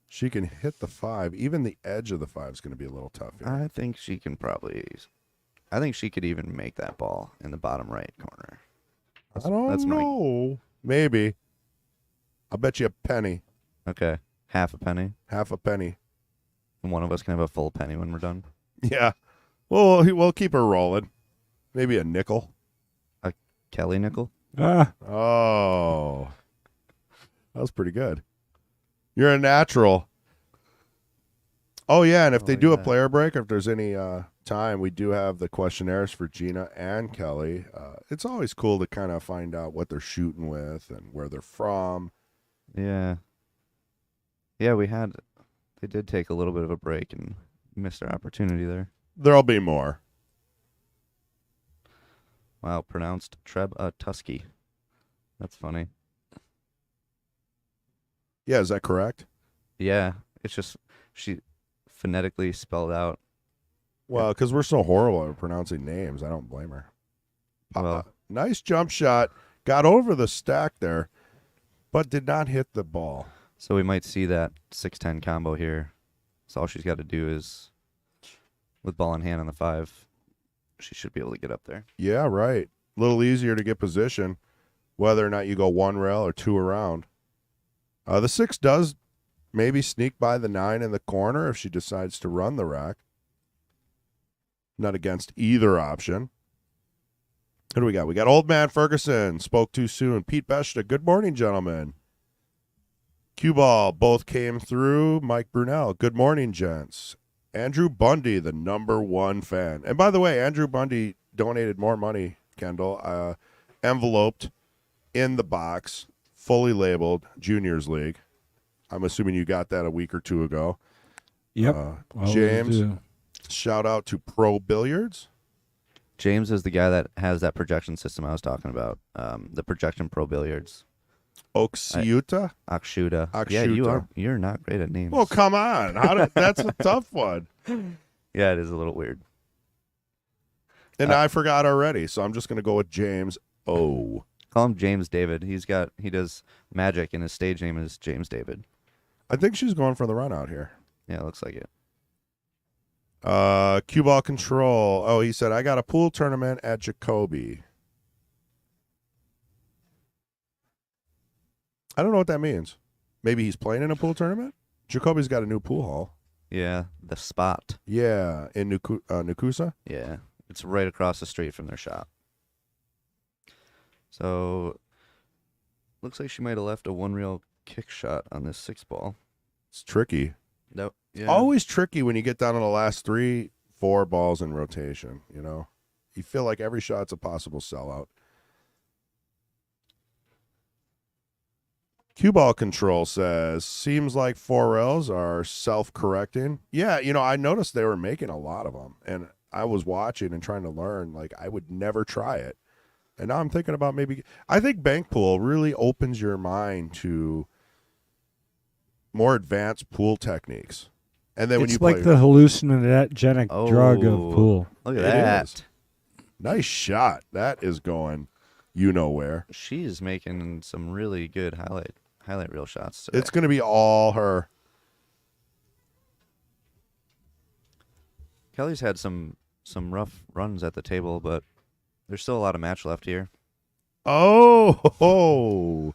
she can hit the 5. Even the edge of the 5 is going to be a little tough here. I think she can probably. I think she could even make that ball in the bottom right corner. I don't know. Maybe. I'll bet you a penny. Okay, half a penny, Half a penny. and one of us can have a full penny when we're done. Yeah. Well, we'll keep her rolling. Maybe a nickel. Kelly Nickl. Ah, Oh. That was pretty good. You're a natural. Oh, yeah, and if they do a player break, if there's any time, we do have the questionnaires for Jeanna and Kelly. It's always cool to kind of find out what they're shooting with and where they're from. Yeah. Yeah, they did take a little bit of a break and missed their opportunity there. There'll be more. Wow, pronounced Treb Tusky. That's funny. Yeah, is that correct? Yeah, it's just she phonetically spelled out. Well, because we're so horrible at pronouncing names, I don't blame her. Well, Nice jump shot. Got over the stack there, but did not hit the ball. so we might see that 6-10 combo here. So all she's got to do is, with ball in hand on the 5, she should be able to get up there. Yeah, right. A little easier to get position, whether or not you go 1 rail or 2 around. The 6 does maybe sneak by the 9 in the corner if she decides to run the rack. Not against either option. Who do we got? We got Old Man Ferguson. Spoke too soon. Pete Beshta. Good morning, gentlemen. Cue ball. Both came through. Mike Brunel. Good morning, gents. Andrew Bundy, the #1 fan. And by the way, Andrew Bundy donated more money, Kendall. Enveloped in the box, fully labeled, Juniors League. I'm assuming you got that a week or 2 ago. yep. Always James, do. shout out to Pro Billiards. James is the guy that has that projection system I was talking about. The Projection Pro Billiards. Oxiuta. Akshuta. Akshuta. Yeah, you're not great at names. Well, come on. That's a tough one. Yeah, it is a little weird. And I forgot already, so I'm just going to go with James O. Call him James David. He does magic, and his stage name is James David. I think she's going for the run out here. Yeah, it looks like it. Cue ball control. Oh, he said, I got a pool tournament at Jacoby. I don't know what that means. Maybe he's playing in a pool tournament? Jacoby's got a new pool hall. Yeah, the spot. Yeah, in Nukusa. Yeah, it's right across the street from their shop. So, looks like she might have left a 1-reel kick shot on this 6 ball. It's tricky. Nope. Yeah. Always tricky when you get down to the last 3-4 balls in rotation, you know? You feel like every shot's a possible sellout. Cue ball control says, seems like 4Ls are self-correcting. Yeah, I noticed they were making a lot of them, and I was watching and trying to learn. Like, I would never try it. And now I'm thinking about I think bank pool really opens your mind to more advanced pool techniques. And then when It's you like play, the hallucinogenic drug of pool. Look at It that. is. Nice shot. That is going where. She's making some really good highlight reel shots today. It's going to be all her. Kelly's had some rough runs at the table, but there's still a lot of match left here. Oh,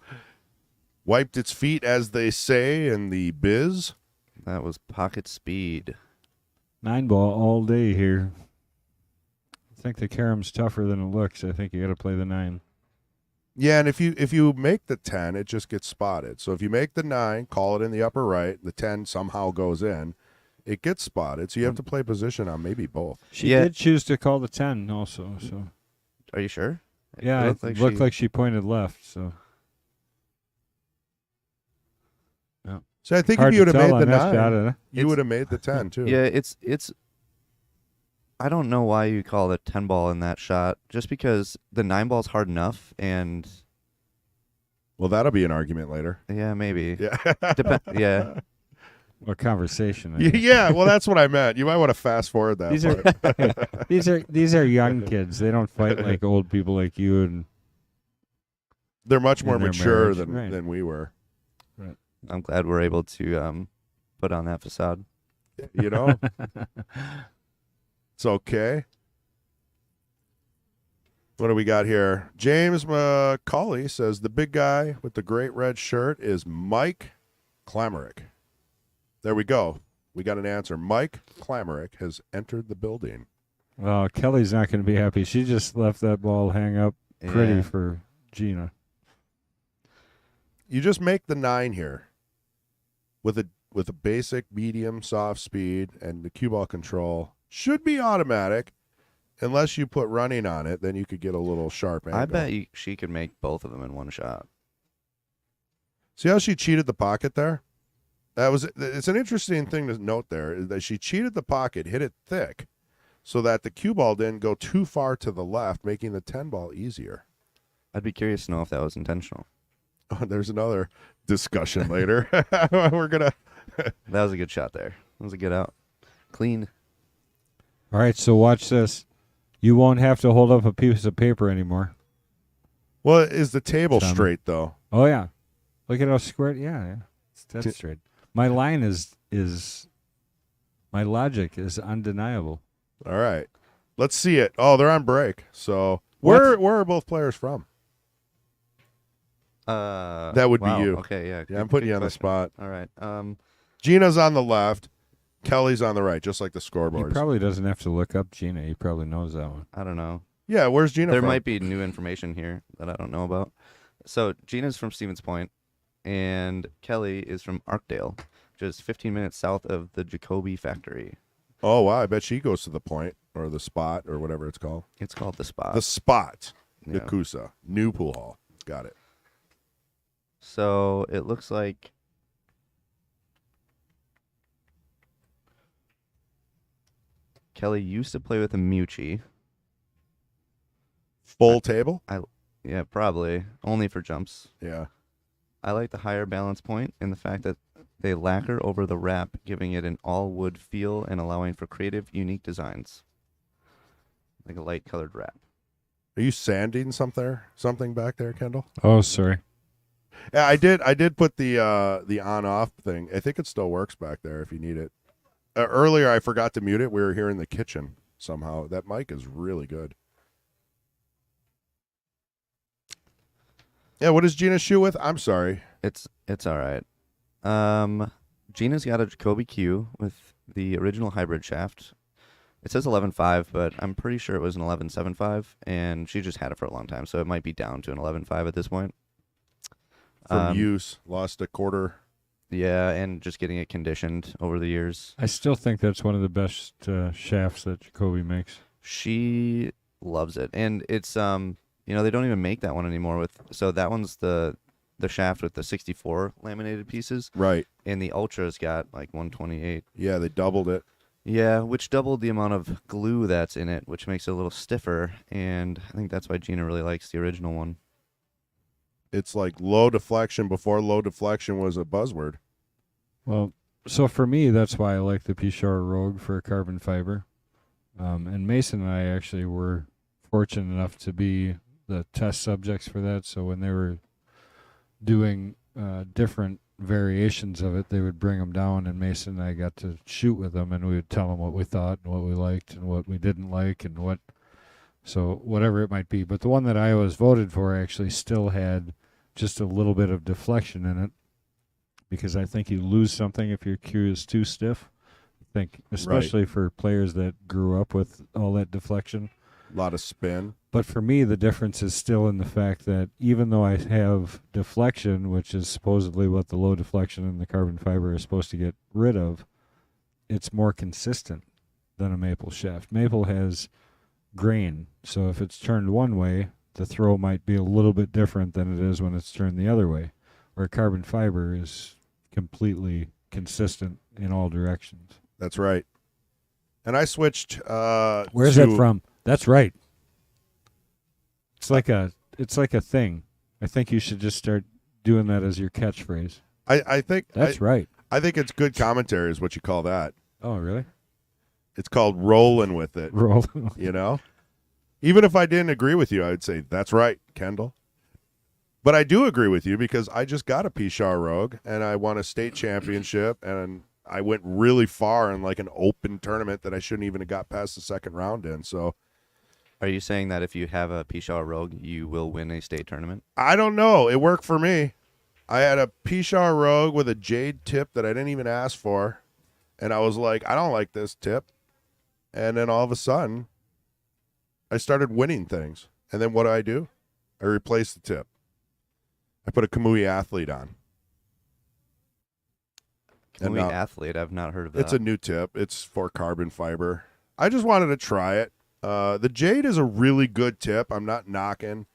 wiped its feet, as they say in the biz. That was pocket speed. 9 ball all day here. I think the carom's tougher than it looks. I think you got to play the 9. Yeah, and if you make the 10, it just gets spotted. So if you make the 9, call it in the upper right, the 10 somehow goes in, it gets spotted. So you have to play position on maybe both. She Yeah. did choose to call the 10 also. So Are you sure? yeah, it looked like she pointed left. So So I think hard if you would to have tell made the on that 9, shot, huh? you would have made the 10 too. Yeah, it's. I don't know why you call the 10 ball in that shot. Just because the 9 ball's hard enough, and Well, that'll be an argument later. Yeah, maybe. Yeah. Yeah. A conversation. I guess. Yeah, well, that's what I meant. You might want to fast forward that These part. these are young kids. They don't fight like old people like you and They're much more in their mature marriage. than we were. I'm glad we're able to put on that facade. You know? It's okay. What do we got here? James McCauley says the big guy with the great red shirt is Mike Klamerick. There we go. We got an answer. Mike Klamerick has entered the building. Well, Kelly's not going to be happy. She just left that ball hang up pretty Yeah. for Jeanna. You just make the 9 here with a basic medium soft speed, and the cue ball control should be automatic. Unless you put running on it, then you could get a little sharp angle. I bet she could make both of them in one shot. See how she cheated the pocket there? It's an interesting thing to note there, is that she cheated the pocket, hit it thick, so that the cue ball didn't go too far to the left, making the 10 ball easier. I'd be curious to know if that was intentional. Oh, there's another discussion later. We're gonna. That was a good shot there. That was a good out. Clean. All right, so watch this. You won't have to hold up a piece of paper anymore. Well, is the table Tom. straight though? Oh yeah, look at how square. Yeah. That's straight. My line is my logic is undeniable. All right, let's see it. Oh, they're on break. So where are both players from? That would be you. Okay, yeah. Yeah, I'm putting you on the question. spot. All right. Gina's on the left, Kelly's on the right, just like the He scoreboards. probably doesn't have to look up Jeanna. He probably knows that one. I don't know. Yeah, where's Jeanna There from? might be new information here that I don't know about. So Gina's from Stevens Point, and Kelly is from Arkdale, which is 15 minutes south of the Jacoby factory. Oh, wow. I bet she goes to the point or the spot or whatever it's called. It's called the Spot. The spot. Yeah. Yakuza. New pool hall. Got it. So it looks like Kelly used to play with a Mucci. Full table? Yeah, probably. Only for jumps. Yeah. I like the higher balance point and the fact that they lacquer over the wrap, giving it an all-wood feel and allowing for creative, unique designs. Like a light-colored wrap. Are you sanding something back there, Kendall? Oh, sorry. Yeah, I did put the on-off thing. I think it still works back there if you need it. Earlier, I forgot to mute it. We were here in the kitchen somehow. That mic is really good. Yeah, what does Gina shoot with? I'm sorry. It's all right. Gina's got a Jacoby Q with the original hybrid shaft. It says 11.5, but I'm pretty sure it was an 11.75, and she just had it for a long time, so it might be down to an 11.5 at this point. From use, lost a quarter. Yeah, and just getting it conditioned over the years. I still think that's one of the best shafts that Jacoby makes. She loves it, and it's they don't even make that one anymore. So that one's the shaft with the 64 laminated pieces, Right. and the Ultra's got like 128. Yeah, they doubled it. Yeah, which doubled the amount of glue that's in it, which makes it a little stiffer, and I think that's why Gina really likes the original one. It's like low deflection before low deflection was a buzzword. Well, so for me, that's why I like the Peshawar Rogue for carbon fiber. And Mason and I actually were fortunate enough to be the test subjects for that. So when they were doing different variations of it, they would bring them down, and Mason and I got to shoot with them, and we would tell them what we thought and what we liked and what we didn't like and what. So whatever it might be. But the one that I was voted for actually still had just a little bit of deflection in it, because I think you lose something if your cue is too stiff. I think, especially for players that grew up with all that deflection. A lot of spin. But for me, the difference is still in the fact that even though I have deflection, which is supposedly what the low deflection in the carbon fiber is supposed to get rid of, it's more consistent than a maple shaft. Maple has grain, so if it's turned one way, the throw might be a little bit different than it is when it's turned the other way, where carbon fiber is completely consistent in all directions. That's right. And I switched. Where's that from? That's right. It's like a thing. I think you should just start doing that as your catchphrase. I think That's right. I think it's good commentary is what you call that. Oh, really? It's called rolling with it. Roll. You know? Even if I didn't agree with you, I would say, that's right, Kendall. But I do agree with you because I just got a Pishar Rogue and I won a state championship and I went really far in like an open tournament that I shouldn't even have got past the second round in. So Are you saying that if you have a Pishar Rogue, you will win a state tournament? I don't know. It worked for me. I had a Pishar Rogue with a jade tip that I didn't even ask for. And I was like, I don't like this tip. And then all of a sudden, I started winning things. And then what do? I replaced the tip. I put a Kamui Athlete on. Kamui now- Athlete, I've not heard of that. It's a new tip. It's for carbon fiber. I just wanted to try it. The jade is a really good tip. I'm not knocking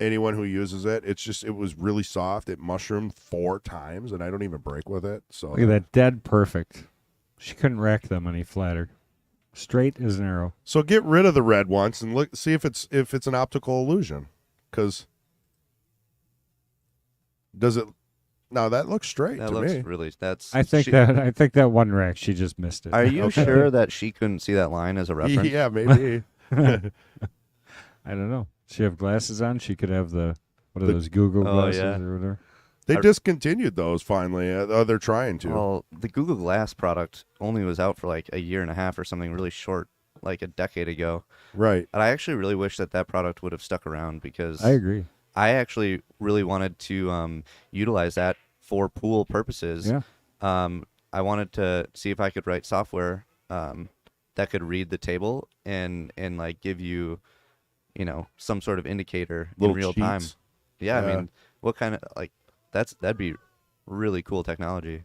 anyone who uses it. It's just, it was really soft. It mushroomed 4 times, and I don't even break with it. So Look at that, dead perfect. She couldn't rack them any flatter. Straight as an arrow. So get rid of the red once and look, see if it's an optical illusion. Because does it? No, that looks straight that to looks me. really. That's. I think that one rack, she just missed it. Are you Okay. sure that she couldn't see that line as a reference? Yeah, maybe. I don't know. She have glasses on. She could have what are The- those Google Oh, glasses yeah. or whatever. They I- discontinued those finally. They're trying to. Well, the Google Glass product only was out for like a year and a half or something really short, like a decade ago. Right. And I actually really wish that product would have stuck around because I agree. I actually really wanted to utilize that for pool purposes. Yeah. I wanted to see if I could write software that could read the table and like give you, some sort of indicator Little in real time. cheats. Yeah, Yeah. I mean, what kind of like that'd be really cool technology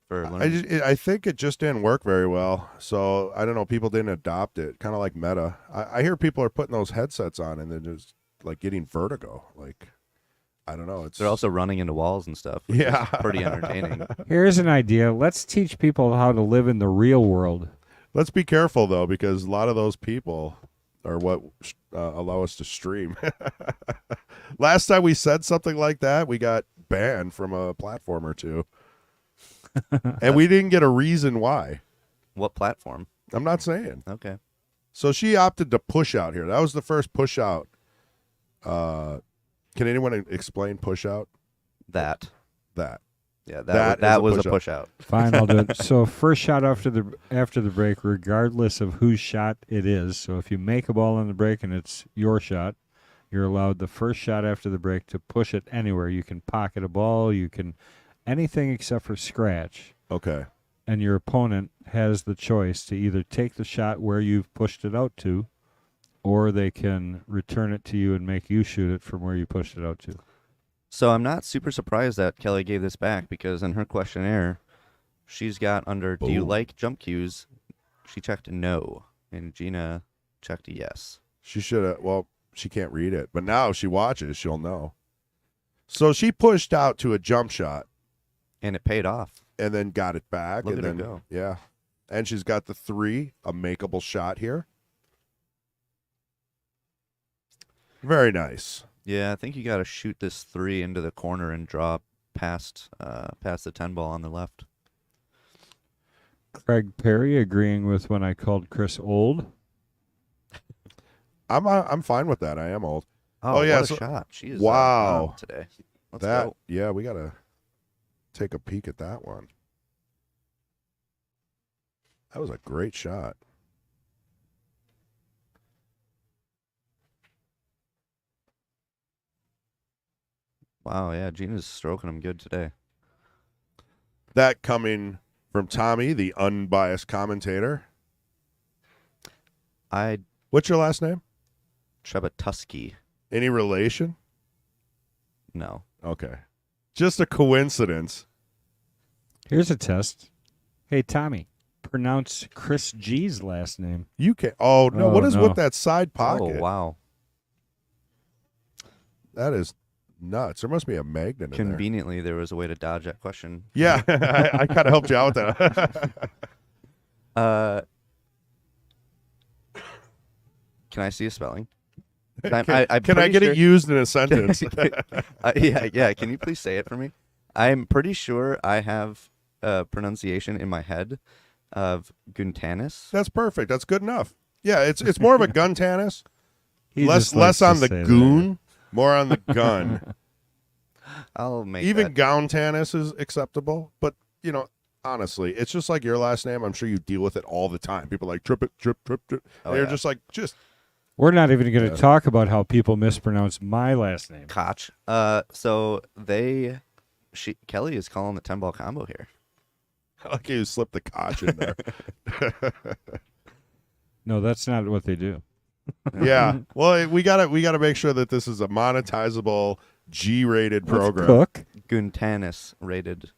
for learning. I think it just didn't work very well. So I don't know. People didn't adopt it. Kind of like Meta. I hear people are putting those headsets on and then just like getting vertigo. Like, I don't know. It's They're also running into walls and stuff. Which Yeah. is pretty entertaining. Here's an idea. Let's teach people how to live in the real world. Let's be careful though, because a lot of those people are what allow us to stream. Last time we said something like that, we got banned from a platform or two, and we didn't get a reason why. What platform? I'm not saying. Okay. So she opted to push out here. That was the first push out. Can anyone explain push out? That. That. Yeah, That that is a was a push-out. push out. Fine, I'll do it. So first shot after the break, regardless of whose shot it is. So if you make a ball on the break and it's your shot, you're allowed the first shot after the break to push it anywhere. You can pocket a ball, you can anything except for scratch. Okay. And your opponent has the choice to either take the shot where you've pushed it out to, or they can return it to you and make you shoot it from where you pushed it out to. So I'm not super surprised that Kelly gave this back because in her questionnaire, she's got under "Do you Boom. like jump cues?" She checked no, and Jeanna checked yes. She should have. Well, she can't read it, but now if she watches, she'll know. So she pushed out to a jump shot And it paid off. and then got it back. Look and at her then go. Yeah. And she's got the 3, a makeable shot here. Very nice. Yeah, I think you got to shoot this 3 into the corner and draw past the 10 ball on the left. Craig Perry agreeing with when I called Chris old. I'm fine with that. I am old. Oh, yeah, what a so- shot. She is Wow. on today. Let's That go. yeah, we gotta take a peek at that one. That was a great shot. Wow, yeah, Gina's stroking him good today. That coming from Tommy, the unbiased commentator. I What's your last name? Trebatusky. Any relation? No. Okay. Just a coincidence. Here's a test. Hey, Tommy, pronounce Chris G's last name. You can Oh no, Oh, what is no. with that side pocket? Oh, wow. That is nuts. There must be a magnet in there. Conveniently, there was a way to dodge that question. Yeah, I kind of helped you out with that. Can I see a spelling? I'm Can I pretty get sure- it used in a sentence? yeah. Can you please say it for me? I'm pretty sure I have a pronunciation in my head of Guntanis. That's perfect. That's good enough. Yeah, it's more of a gun tannis. He Less just likes to on the say that. goon, more on the gun. I'll make Even that. gown tannis is acceptable, but honestly, it's just like your last name. I'm sure you deal with it all the time. People are like trip. Oh, They're yeah. just like We're not even going to talk about how people mispronounce my last name. Koch. So Kelly is calling the 10-ball combo here. like you slipped the Koch in there. No, that's not what they do. Yeah. Well, we gotta make sure that this is a monetizable G-rated Let's program. cook. Guntanis rated.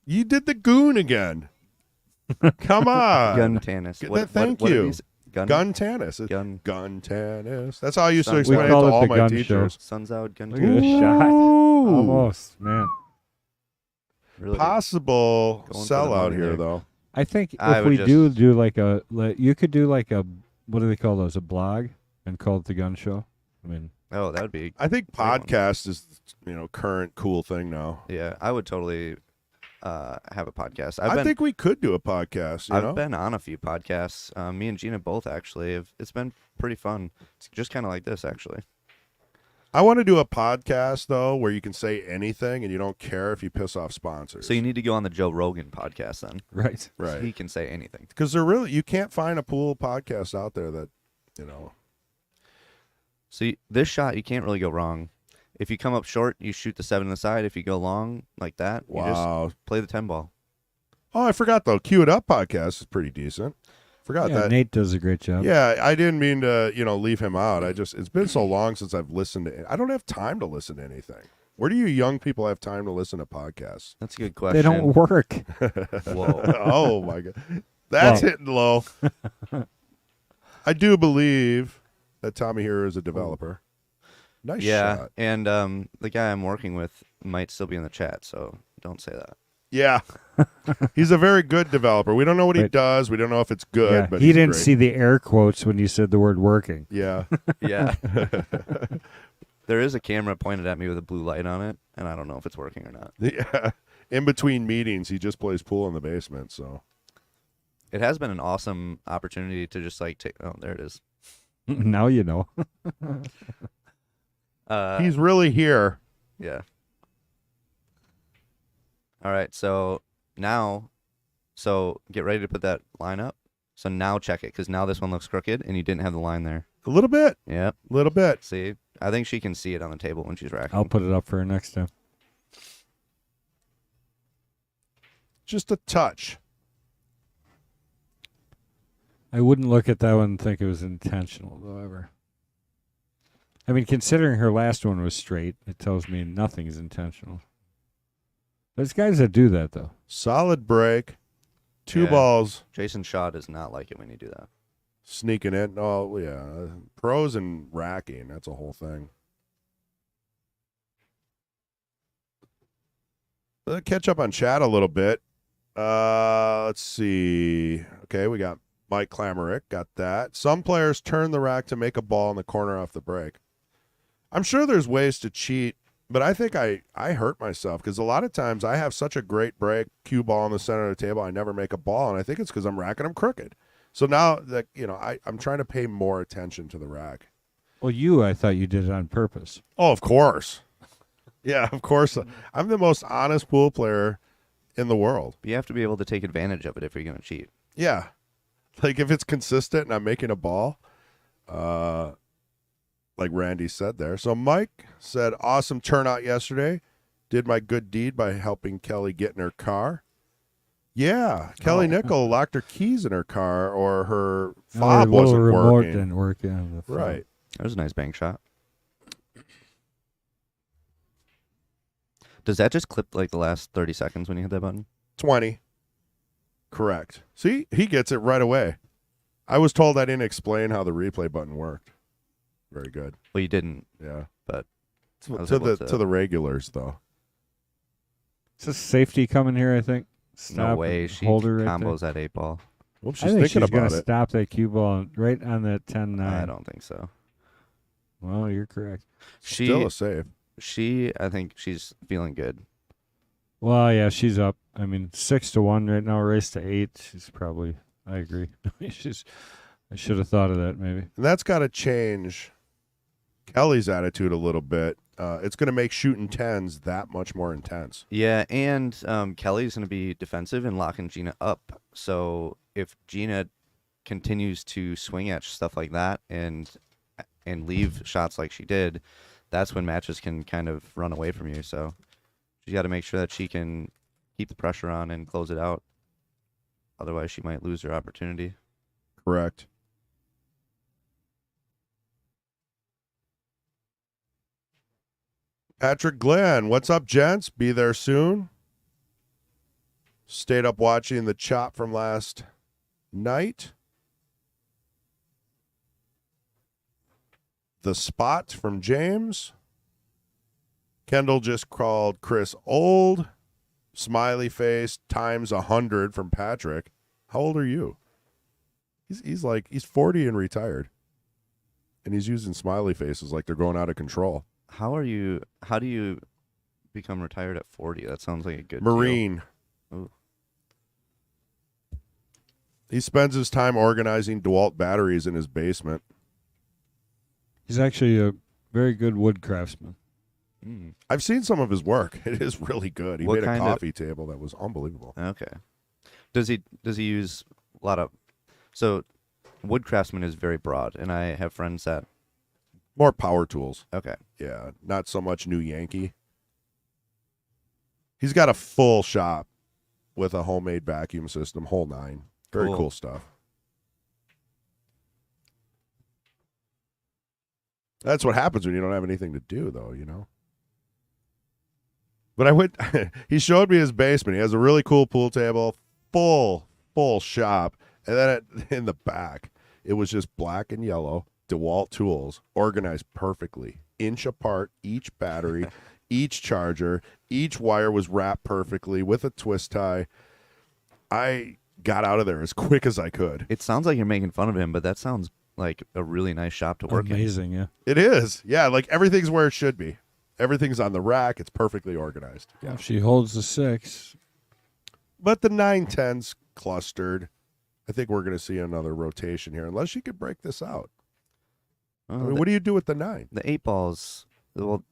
You did the goon again. Come on. Guntanis. Thank what are you. these? Gun tennis. Gun. Gun tennis. That's how I used to We explain it to call it all the my gun teachers. Sun's out. Gun. Look at this shot. Almost, man. Really? Possible Going for the sellout money here, there. though. I think I if would we just- do like you could do like a, what do they call those? A blog, and call it the gun show. I mean, Oh, that would be. I think Great one. podcast is current cool thing now. Yeah, I would totally have a podcast. I think we could do a podcast. I've been on a few podcasts. Me and Jeanna both actually. It's been pretty fun. It's just kind of like this actually. I want to do a podcast though where you can say anything and you don't care if you piss off sponsors. So you need to go on the Joe Rogan podcast then. right. right? He can say anything. Because you can't find a pool podcast out there that So this shot, you can't really go wrong. If you come up short, you shoot the 7 on the side. If you go long like that, you just Wow. play the 10 ball. Oh, I forgot though. Cue It Up podcast is pretty decent. Forgot Yeah, that. Nate does a great job. Yeah, I didn't mean to, leave him out. It's been so long since I've listened to. I don't have time to listen to anything. Where do you young people have time to listen to podcasts? That's a good question. They don't work. Whoa. Oh my god, that's Well- hitting low. I do believe that Tommy here is a developer. Nice Yeah, shot. and the guy I'm working with might still be in the chat, so don't say that. Yeah, he's a very good developer. We don't know what he Right. does. We don't know if it's good, Yeah, but he he's didn't great. see the air quotes when you said the word working. Yeah, Yeah. There is a camera pointed at me with a blue light on it, and I don't know if it's working or not. yeah. In between meetings, he just plays pool in the basement. So It has been an awesome opportunity to just like take. Oh, there it is. Now you know. he's really here. Yeah. All right, so get ready to put that line up. So now check it, because now this one looks crooked, and you didn't have the line there. A little bit, Yep. little bit. See, I think she can see it on the table when she's racking. I'll put it up for her next time. Just a touch. I wouldn't look at that one and think it was intentional, though, ever. I mean, considering her last one was straight, it tells me nothing is intentional. There's guys that do that, though. Solid break. Two Yeah. balls Jason Shaw does not like it when you do that. sneaking in. Oh, yeah. Pros and racking. That's a whole thing. Catch up on chat a little bit. Let's see. Okay, we got Mike Clamerick. Got that. Some players turn the rack to make a ball in the corner off the break. I'm sure there's ways to cheat, but I think I hurt myself because a lot of times I have such a great break, cue ball in the center of the table, I never make a ball, and I think it's because I'm racking them crooked. So now that I'm trying to pay more attention to the rack. Well, I thought you did it on purpose. Oh, of course. Yeah, of course. I'm the most honest pool player in the world. But you have to be able to take advantage of it if you're going to cheat. Yeah. Like if it's consistent and I'm making a ball, like Randy said there. So Mike said, awesome turnout yesterday. Did my good deed by helping Kelly get in her car. Yeah. Kelly Nickl locked her keys in her car or her fob the little wasn't remote working. didn't work. Yeah, the phone. Right. That was a nice bank shot. Does that just clip like the last 30 seconds when you hit that button? 20. Correct. See, he gets it right away. I was told I didn't explain how the replay button worked. Very good. Well, you didn't. Yeah. But I was To able the to the regulars though. It's a safety coming here, I think. No Stop way. and She hold her right combos that 8 ball. Well, there. she's I think thinking she's going about to it. stop that cue ball right on that 10-9. I don't think so. Well, you're correct. Still a save. I think she's feeling good. Well, yeah, she's up. I mean, 6-1 right now, race to 8. She's probably. I agree. I should have thought of that maybe. And that's got to change Kelly's attitude a little bit. It's going to make shooting 10s that much more intense. Yeah, and Kelly's going to be defensive and locking Jeanna up. So if Jeanna continues to swing at stuff like that and leave shots like she did, that's when matches can kind of run away from you. So she's got to make sure that she can keep the pressure on and close it out. Otherwise, she might lose her opportunity. Correct. Patrick Glenn, what's up, gents? Be there soon. Stayed up watching the chop from last night. The spot from James. Kendall just called Chris old. Smiley face times 100 from Patrick. How old are you? He's 40 and retired. And he's using smiley faces like they're going out of control. How do you become retired at 40? That sounds like a good Marine. deal. Ooh. He spends his time organizing DeWalt batteries in his basement. He's actually a very good wood craftsman. I've seen some of his work. It is really good. He What made a kind of- coffee table that was unbelievable. Okay. Does he use a lot of... So wood craftsman is very broad, and I have friends that... More power tools. Okay. Yeah, not so much new Yankee. He's got a full shop with a homemade vacuum system, whole nine. Very cool stuff. That's what happens when you don't have anything to do, though, you know? But I went, he showed me his basement. He has a really cool pool table, full shop. And then in the back, it was just black and yellow DeWalt tools organized perfectly, inch apart, each battery, each charger, each wire was wrapped perfectly with a twist tie. I got out of there as quick as I could. It sounds like you're making fun of him, but that sounds like a really nice shop to work in. Amazing, yeah. It is. Yeah, like everything's where it should be. Everything's on the rack. It's perfectly organized. Yeah, if she holds the 6. But the 9-10's clustered. I think we're going to see another rotation here, unless she could break this out. I mean, what do you do with the 9? The 8 balls, well,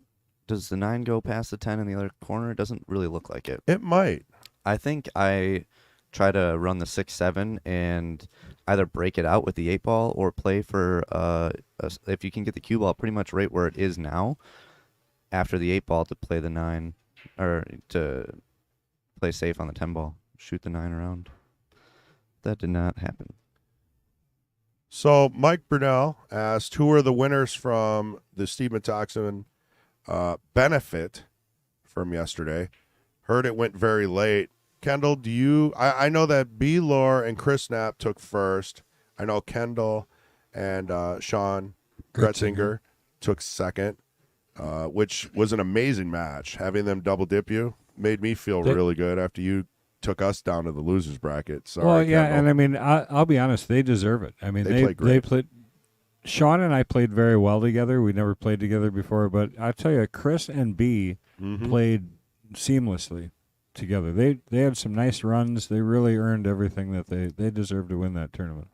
does the 9 go past the 10 in the other corner? It doesn't really look like it. It might. I think I try to run the 6-7 and either break it out with the 8 ball or play for, if you can get the cue ball pretty much right where it is now, after the 8 ball to play the 9, or to play safe on the 10 ball, shoot the 9 around. That did not happen. So Mike Brunell asked, who are the winners from the Steve Metoxin benefit from yesterday? Heard it went very late. Kendall, do you... I know that B. Lore and Chris Knapp took first. I know Kendall and Sean Gretzinger took second, which was an amazing match. Having them double dip you made me feel really good after you took us down to the losers bracket. Sorry, well, yeah, Kendall. and I mean, I'll be honest, they deserve it. I mean, They played. Sean and I played very well together. We never played together before, but I tell you, Chris and B played seamlessly together. They had some nice runs. They really earned everything that they deserved to win that tournament.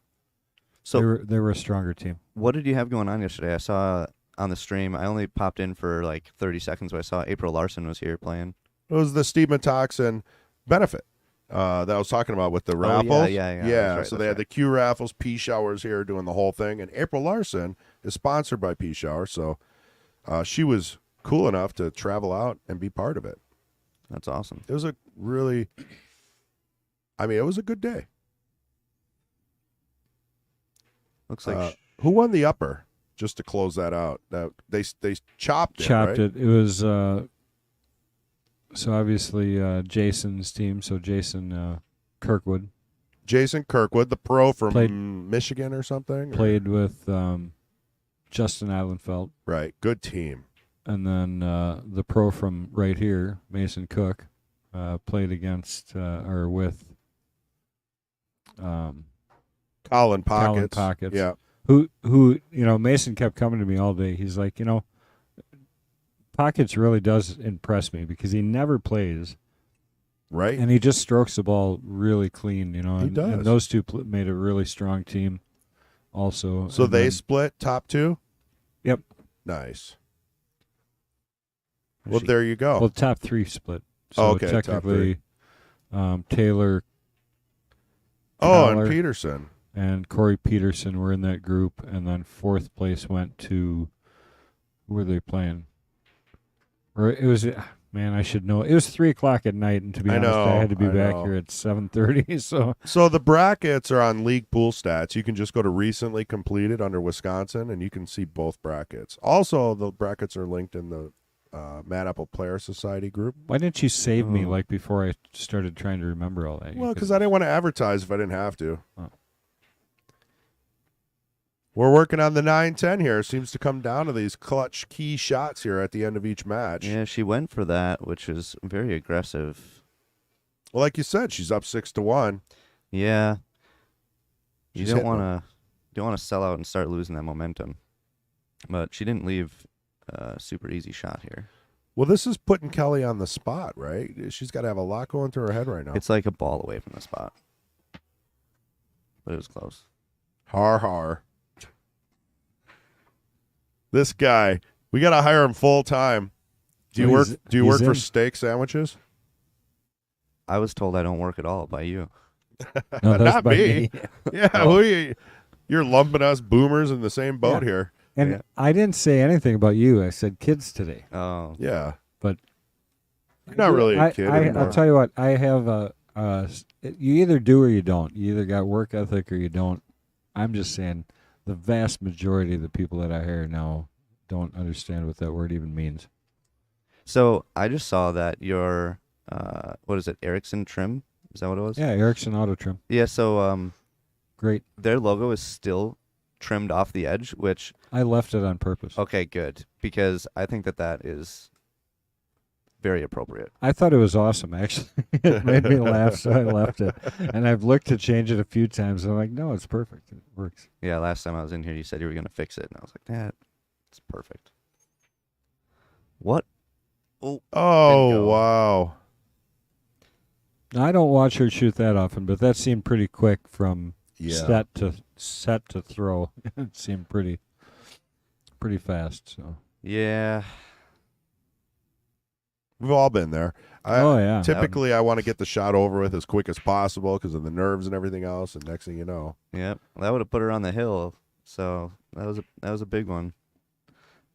So they were a stronger team. what did you have going on yesterday? I saw on the stream, I only popped in for like 30 seconds, but I saw April Larson was here playing. It was the Steve Metoxin benefit that I was talking about with the raffles. Yeah. Yeah, That's so right, they had the Q raffles, P Showers here doing the whole thing. And April Larson is sponsored by P Shower, so she was cool enough to travel out and be part of it. That's awesome. It was a really, it was a good day. Looks like Who won the upper? Just to close that out, that they chopped it. Chopped right? it. It was so obviously Jason's team. So Jason Kirkwood Jason Kirkwood, the pro from Played- Michigan or something. played with Justin Allenfelt, Right, good team. and then the pro from right here, Mason Cook, played against with Colin Pockets. Pockets. Yeah. who Mason kept coming to me all day. He's like, Pockets really does impress me because he never plays. Right? And he just strokes the ball really clean, And does. those two made a really strong team also. So And they then- split top 2? Yep. Nice. Well, there you go. Well, top 3 split. So Oh, okay, top technically, Taylor and Fowler Peterson. and Corey Peterson were in that group, and then 4th place went to, who were they playing? Or it was, man, I should know. It was 3:00 at night, and to be I honest, I know, had to be I back know. here at 7:30. So So the brackets are on League Pool Stats. You can just go to recently completed under Wisconsin, and you can see both brackets. Also, the brackets are linked in the Mad Apple Player Society group. why didn't you save me Oh. like before I started trying to remember all that? You Well, could- because I didn't want to advertise if I didn't have to. Oh. We're working on the 9-10 here. Seems to come down to these clutch key shots here at the end of each match. Yeah, she went for that, which is very aggressive. Well, like you said, she's up 6-1. Yeah. You She's don't hitting want to sell out and start losing that momentum. But she didn't leave a super easy shot here. Well, this is putting Kelly on the spot, right? She's got to have a lot going through her head right now. It's like a ball away from the spot. But it was close. Har har. This guy, we got to hire him full time. Do you Well, work? he's- Do you he's work for in. steak sandwiches? I was told I don't work at all by you. No, that's Not by me. Yeah, Oh. you're lumping us boomers in the same boat Yeah. here. And Yeah. I didn't say anything about you. I said kids today. Oh. Yeah, But you're not really a kid anymore. I'll tell you what. I have you either do or you don't. You either got work ethic or you don't. I'm just saying, the vast majority of the people that I hear now don't understand what that word even means. So I just saw that your, what is it, Ericsson trim? Is that what it was? Yeah, Ericsson Auto Trim, Yeah, so great. their logo is still trimmed off the edge, which, I left it on purpose. okay, good. Because I think that is very appropriate. I thought it was awesome. Actually, it made me laugh, so I left it. And I've looked to change it a few times. And I'm like, no, it's perfect. It works. Yeah, last time I was in here, you said you were going to fix it. And I was like, it's perfect. What? Oh, Oh Bingo. wow! Now, I don't watch her shoot that often, but that seemed pretty quick from Yeah, set to throw. It seemed pretty fast. So. yeah. we've all been there. Oh yeah. Typically, I want to get the shot over with as quick as possible because of the nerves and everything else. And next thing you know, Yep. That would have put her on the hill. So that was a big one.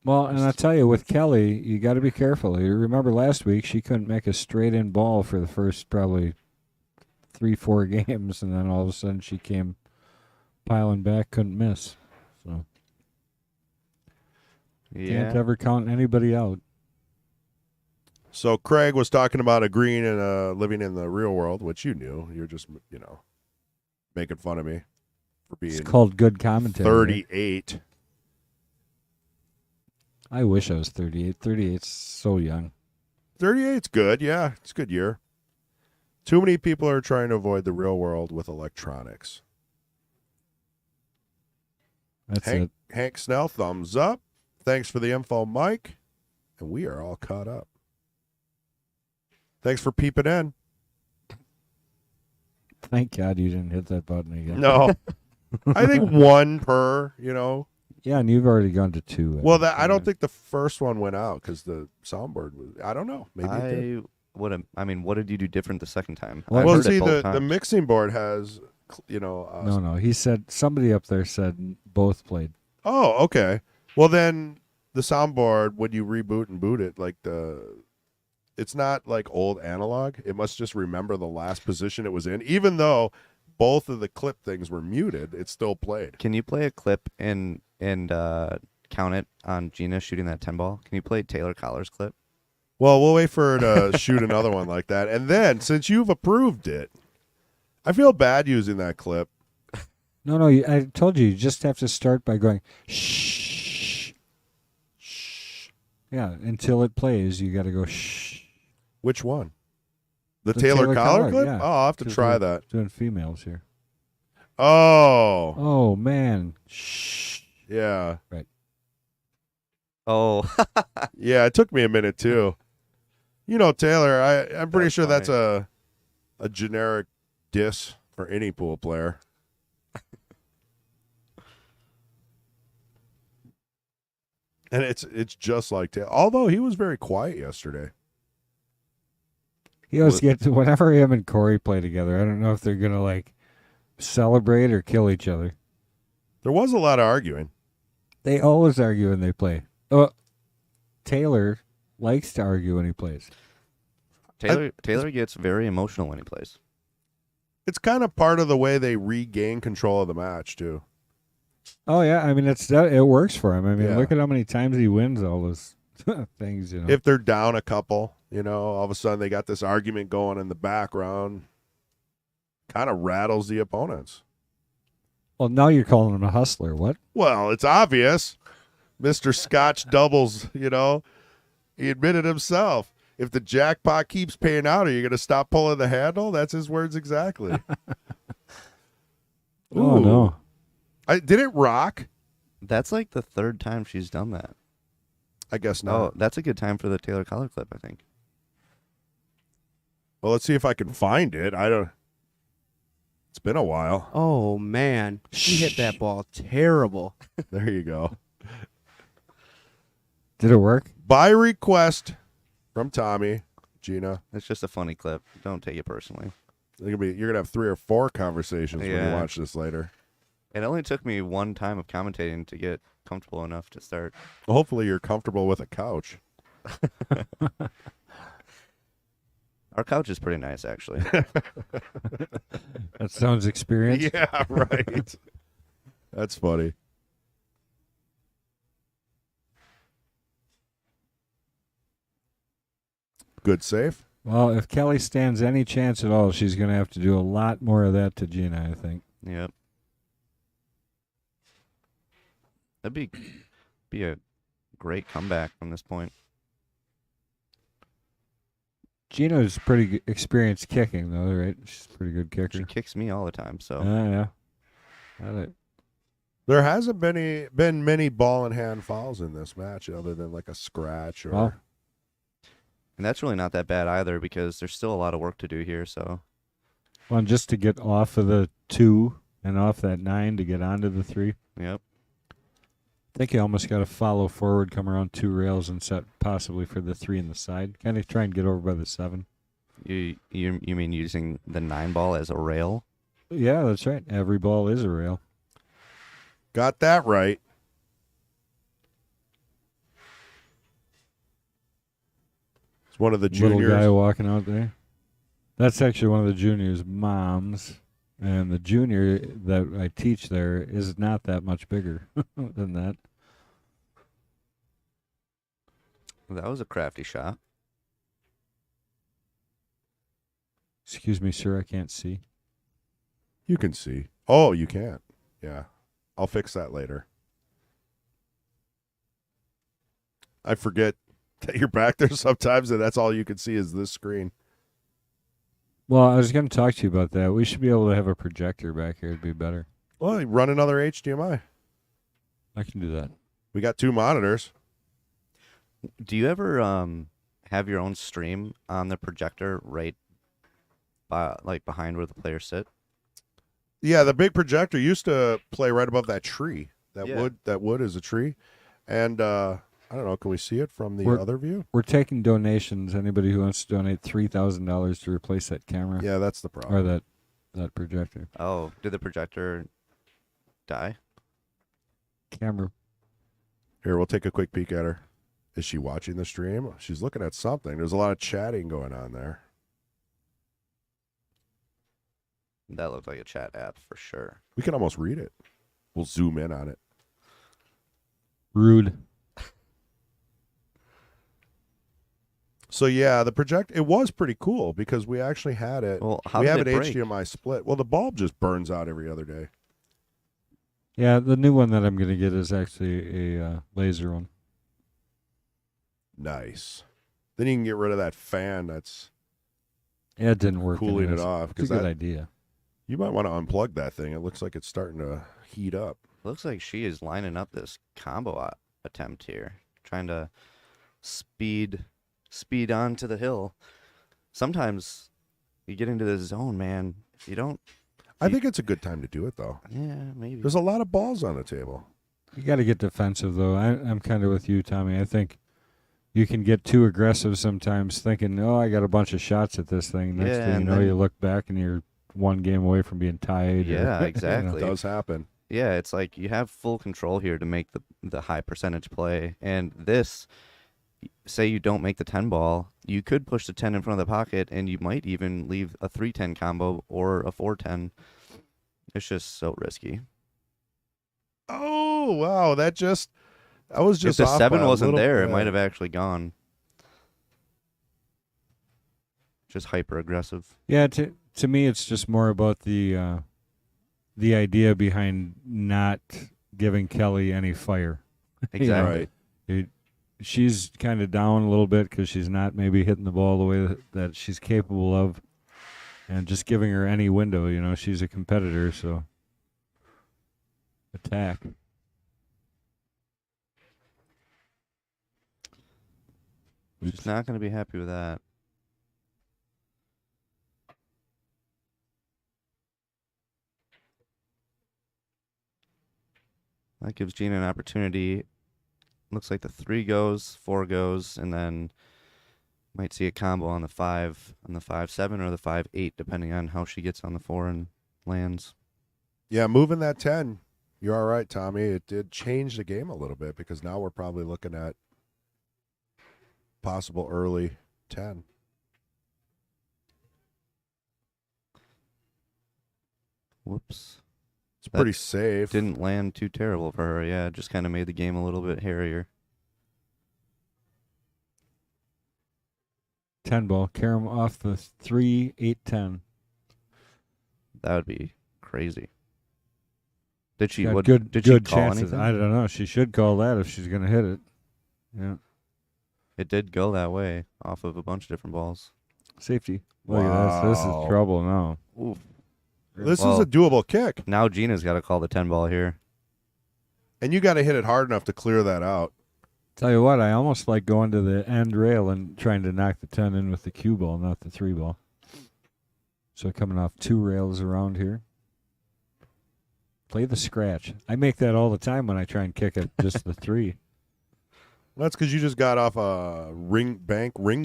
Well, and I tell you, with Kelly, you got to be careful. You remember last week she couldn't make a straight in ball for the first probably 3-4 games, and then all of a sudden she came piling back, couldn't miss. So Yeah. can't ever count anybody out. so Craig was talking about agreeing and living in the real world, which you knew. You're just making fun of me for It's being called good commentary. 38. I wish I was 38. 38's so young. 38's good. Yeah, it's a good year. Too many people are trying to avoid the real world with electronics. That's it. Hank Snell, thumbs up. Thanks for the info, Mike. And we are all caught up. Thanks for peeping in. Thank God you didn't hit that button again. No. I think one per, Yeah, and you've already gone to 2. Well, I don't think the first one went out because the soundboard was, I don't know. Maybe it did. What did you do different the second time? Well, I Well, heard it see, both the times. mixing board has, No. He said, somebody up there said both played. Oh, okay. Well, then the soundboard, when you reboot and boot it, it's not like old analog. It must just remember the last position it was in. Even though both of the clip things were muted, it still played. Can you play a clip and count it on Jeanna shooting that 10 ball? Can you play Taylor Collar's clip? Well, we'll wait for her to shoot another one like that. And then, since you've approved it, I feel bad using that clip. No, I told you just have to start by going, shh. Shh. Yeah, until it plays, you got to go, shh. Which one? The The Taylor Taylor Collar Collar, clip? yeah. Oh, I'll have to Because try we're that. Doing females here. Oh, Oh man. Shh. yeah. Oh, Yeah, it took me a minute too. Taylor, I'm pretty That's sure that's funny. a generic diss for any pool player. And it's just like Taylor. Although he was very quiet yesterday. He always gets whenever him and Corey play together. I don't know if they're gonna like celebrate or kill each other. There was a lot of arguing. They always argue when they play. Taylor likes to argue when he plays. Taylor gets very emotional when he plays. It's kind of part of the way they regain control of the match too. Oh yeah, I mean it works for him. I mean, Yeah. look at how many times he wins all those things. If they're down a couple, all of a sudden they got this argument going in the background. Kind of rattles the opponents. Well, now you're calling him a hustler. What? Well, it's obvious. Mr. Scotch doubles, he admitted himself. If the jackpot keeps paying out, are you going to stop pulling the handle? That's his words exactly. Oh Ooh. no. Did it rock? That's like the third time she's done that. I guess Oh, not. that's a good time for the Taylor collar clip, I think. Well, let's see if I can find it. It's been a while. Oh man, she hit that ball terrible. There you go. Did it work? By request from Tommy, Jeanna. It's just a funny clip. Don't take it personally. You're gonna have 3 or 4 conversations when you Yeah. watch this later. It only took me one time of commentating to get comfortable enough to start. Well, hopefully you're comfortable with a couch. Our couch is pretty nice, actually. That sounds experienced. Yeah, right. That's funny. Good save. Well, if Kelly stands any chance at all, she's going to have to do a lot more of that to Gina, I think. Yep. That'd be a great comeback from this point. Gina's pretty experienced kicking, though, right? She's a pretty good She kicker. kicks me all the time, so Yeah. Got it. There hasn't been many ball in hand fouls in this match, other than like a scratch or. Well, and that's really not that bad either because there's still a lot of work to do here. So Well, and just to get off of the 2 and off that 9 to get onto the 3. yep. I think you almost got to follow forward, come around 2 rails, and set possibly for the 3 in the side. Kind of try and get over by the 7. You mean using the 9 ball as a rail? Yeah, that's right. Every ball is a rail. Got that right. It's one of the Little juniors. guy walking out there. That's actually one of the juniors' moms. And the junior that I teach there is not that much bigger than that. That was a crafty shot. Excuse me, sir, I can't see. You can see. Oh, you can't. Yeah. I'll fix that later. I forget that you're back there sometimes and that's all you can see is this screen. Well, I was going to talk to you about that. We should be able to have a projector back here. It'd be better. Well, you run another HDMI. I can do that. We got 2 monitors. Do you ever have your own stream on the projector right like behind where the players sit? Yeah, the big projector used to play right above that tree. Yeah. That wood is a tree. And I don't know, can we see it from the other view? We're taking donations. Anybody who wants to donate $3,000 to replace that camera Yeah, that's the problem. or that projector. Oh, did the projector die? Camera. Here, we'll take a quick peek at her. Is she watching the stream? She's looking at something. There's a lot of chatting going on there. That looked like a chat app for sure. We can almost read it. We'll zoom in on it. Rude. So yeah, the project it was pretty cool because we actually had it. Well, how we did have it an break? HDMI split. Well, the bulb just burns out every other day. Yeah, the new one that I'm going to get is actually a laser one. Nice. Then you can get rid of that fan that's Yeah, it didn't work. cooling it anyways. off It's a because good idea. You might want to unplug that thing. It looks like it's starting to heat up. Looks like she is lining up this combo attempt here, trying to speed onto the hill. Sometimes you get into this zone, man. If you don't, I think it's a good time to do it, though. yeah, maybe. There's a lot of balls on the table. You got to get defensive, though. I'm kind of with you, Tommy. I think you can get too aggressive sometimes, thinking, "Oh, I got a bunch of shots at this thing." Next Yeah, thing you and know, then- you look back and you're one game away from being tied. Yeah, or, exactly. It does happen. Yeah, it's like you have full control here to make the high percentage play. And this, say you don't make the 10 ball, you could push the 10 in front of the pocket, and you might even leave a 3-10 combo or a 4-10. It's just so risky. Oh, wow. That was just if the off 7 by a wasn't little there, it bit. might have actually gone. Just hyper aggressive. Yeah, to me, it's just more about the idea behind not giving Kelly any fire. Exactly. Right. She's kind of down a little bit because she's not maybe hitting the ball the way that she's capable of, and just giving her any window. She's a competitor, so attack. She's not going to be happy with that. That gives Jeanna an opportunity. Looks like the 3 goes, 4 goes, and then might see a combo on the 5, on the 5-7 or the 5-8, depending on how she gets on the 4 and lands. Yeah, moving that 10. You're all right, Tommy. It did change the game a little bit because now we're probably looking at possible early 10. Whoops. It's pretty safe. Didn't land too terrible for her. Yeah, it just kind of made the game a little bit hairier. 10 ball. Carry 'em off the 3, 8, 10. That would be crazy. Did she? Got Did good she call chances. anything? I don't know. She should call that if she's going to hit it. Yeah. It did go that way off of a bunch of different balls. Safety. Look at this. This Wow. is trouble now. Oof. This Well, is a doable kick, Now Gina's got to call the 10 ball here. and you got to hit it hard enough to clear that out. Tell you what, I almost like going to the end rail and trying to knock the 10 in with the cue ball, not the 3 ball. So coming off 2 rails around here. Play the scratch. I make that all the time when I try and kick at just the 3. That's because you just got off a ring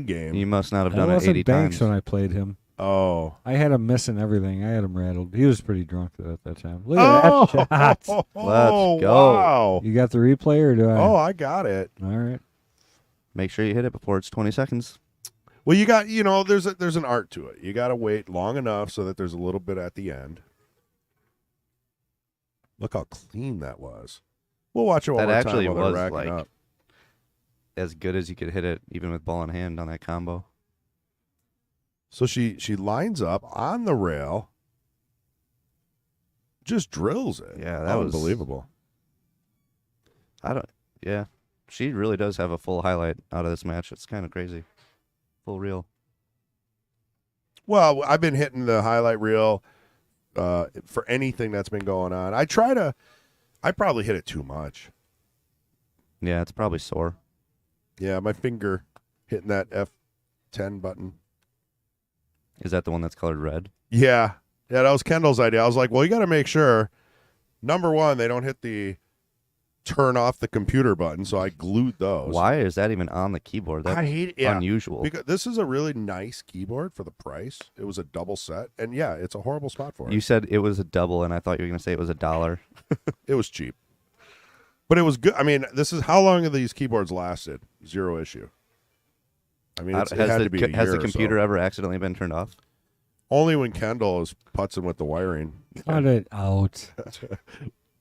game. You must not have That done it wasn't 80 Banks times. when I played him. Oh. I had him missing everything. I had him rattled. He was pretty drunk at that time. Look at that shot. Oh, go. wow. You got the replay or do I? Oh, I got it. All right. Make sure you hit it before it's 20 seconds. Well, you got, there's an art to it. You got to wait long enough so that there's a little bit at the end. Look how clean that was. We'll watch it one That more actually time while was they're racking like up. as good as you could hit it, even with ball in hand on that combo. So she lines up on the rail, just drills it. Yeah, that was unbelievable. Yeah, she really does have a full highlight out of this match. It's kind of crazy. Full reel. Well, I've been hitting the highlight reel for anything that's been going on. I probably hit it too much. Yeah, it's probably sore. Yeah, my finger hitting that F10 button. Is that the one that's colored red? Yeah, that was Kendall's idea. I was like, well, you got to make sure, number one, they don't hit the turn off the computer button, so I glued those. Why is that even on the keyboard? That's I hate it. Yeah. unusual. Because this is a really nice keyboard for the price. It was a double set, and yeah, it's a horrible spot for it. You said it was a double, and I thought you were going to say it was $1. It was cheap, but it was good. I mean, this is how long have these keyboards lasted? 0 issue. I mean, it had to be a has year the or computer so. ever accidentally been turned off? Only when Kendall is putzing with the wiring. Cut it out.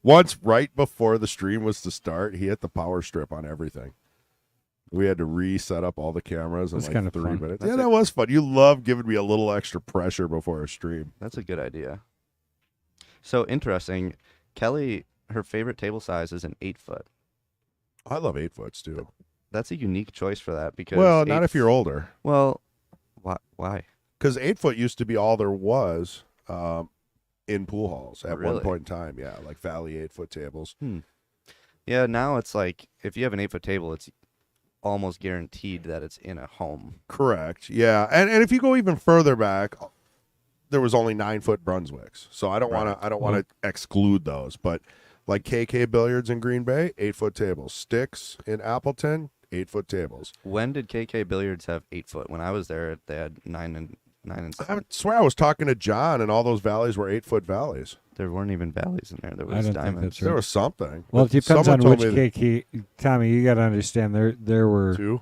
Once, right before the stream was to start, he hit the power strip on everything. We had to reset up all the cameras in That's like kinda 3 fun. minutes. That's Yeah, that was fun. You love giving me a little extra pressure before a stream. That's a good idea. So interesting. Kelly, her favorite table size is an 8-foot. I love 8-foots too. That's a unique choice for that because Well, not if you're older. Well, why? Because 8-foot used to be all there was. in pool halls at one Really? point in time. Yeah, like Valley 8-foot tables. Yeah, now it's like if you have an 8-foot table, it's almost guaranteed that it's in a home. Correct. Yeah, and if you go even further back, there was only 9-foot Brunswicks. So I don't want to exclude those, but like KK Billiards in Green Bay, 8-foot tables. Sticks in Appleton, 8-foot tables. When did KK Billiards have 8-foot? When I was there, they had 9 and I 7. swear I was talking to John, and all those valleys were 8-foot valleys. There weren't even valleys in there. There I was don't think diamonds. that's There right. was something. Well, it depends on Someone which told me KK. Tommy, you got to understand there were 2,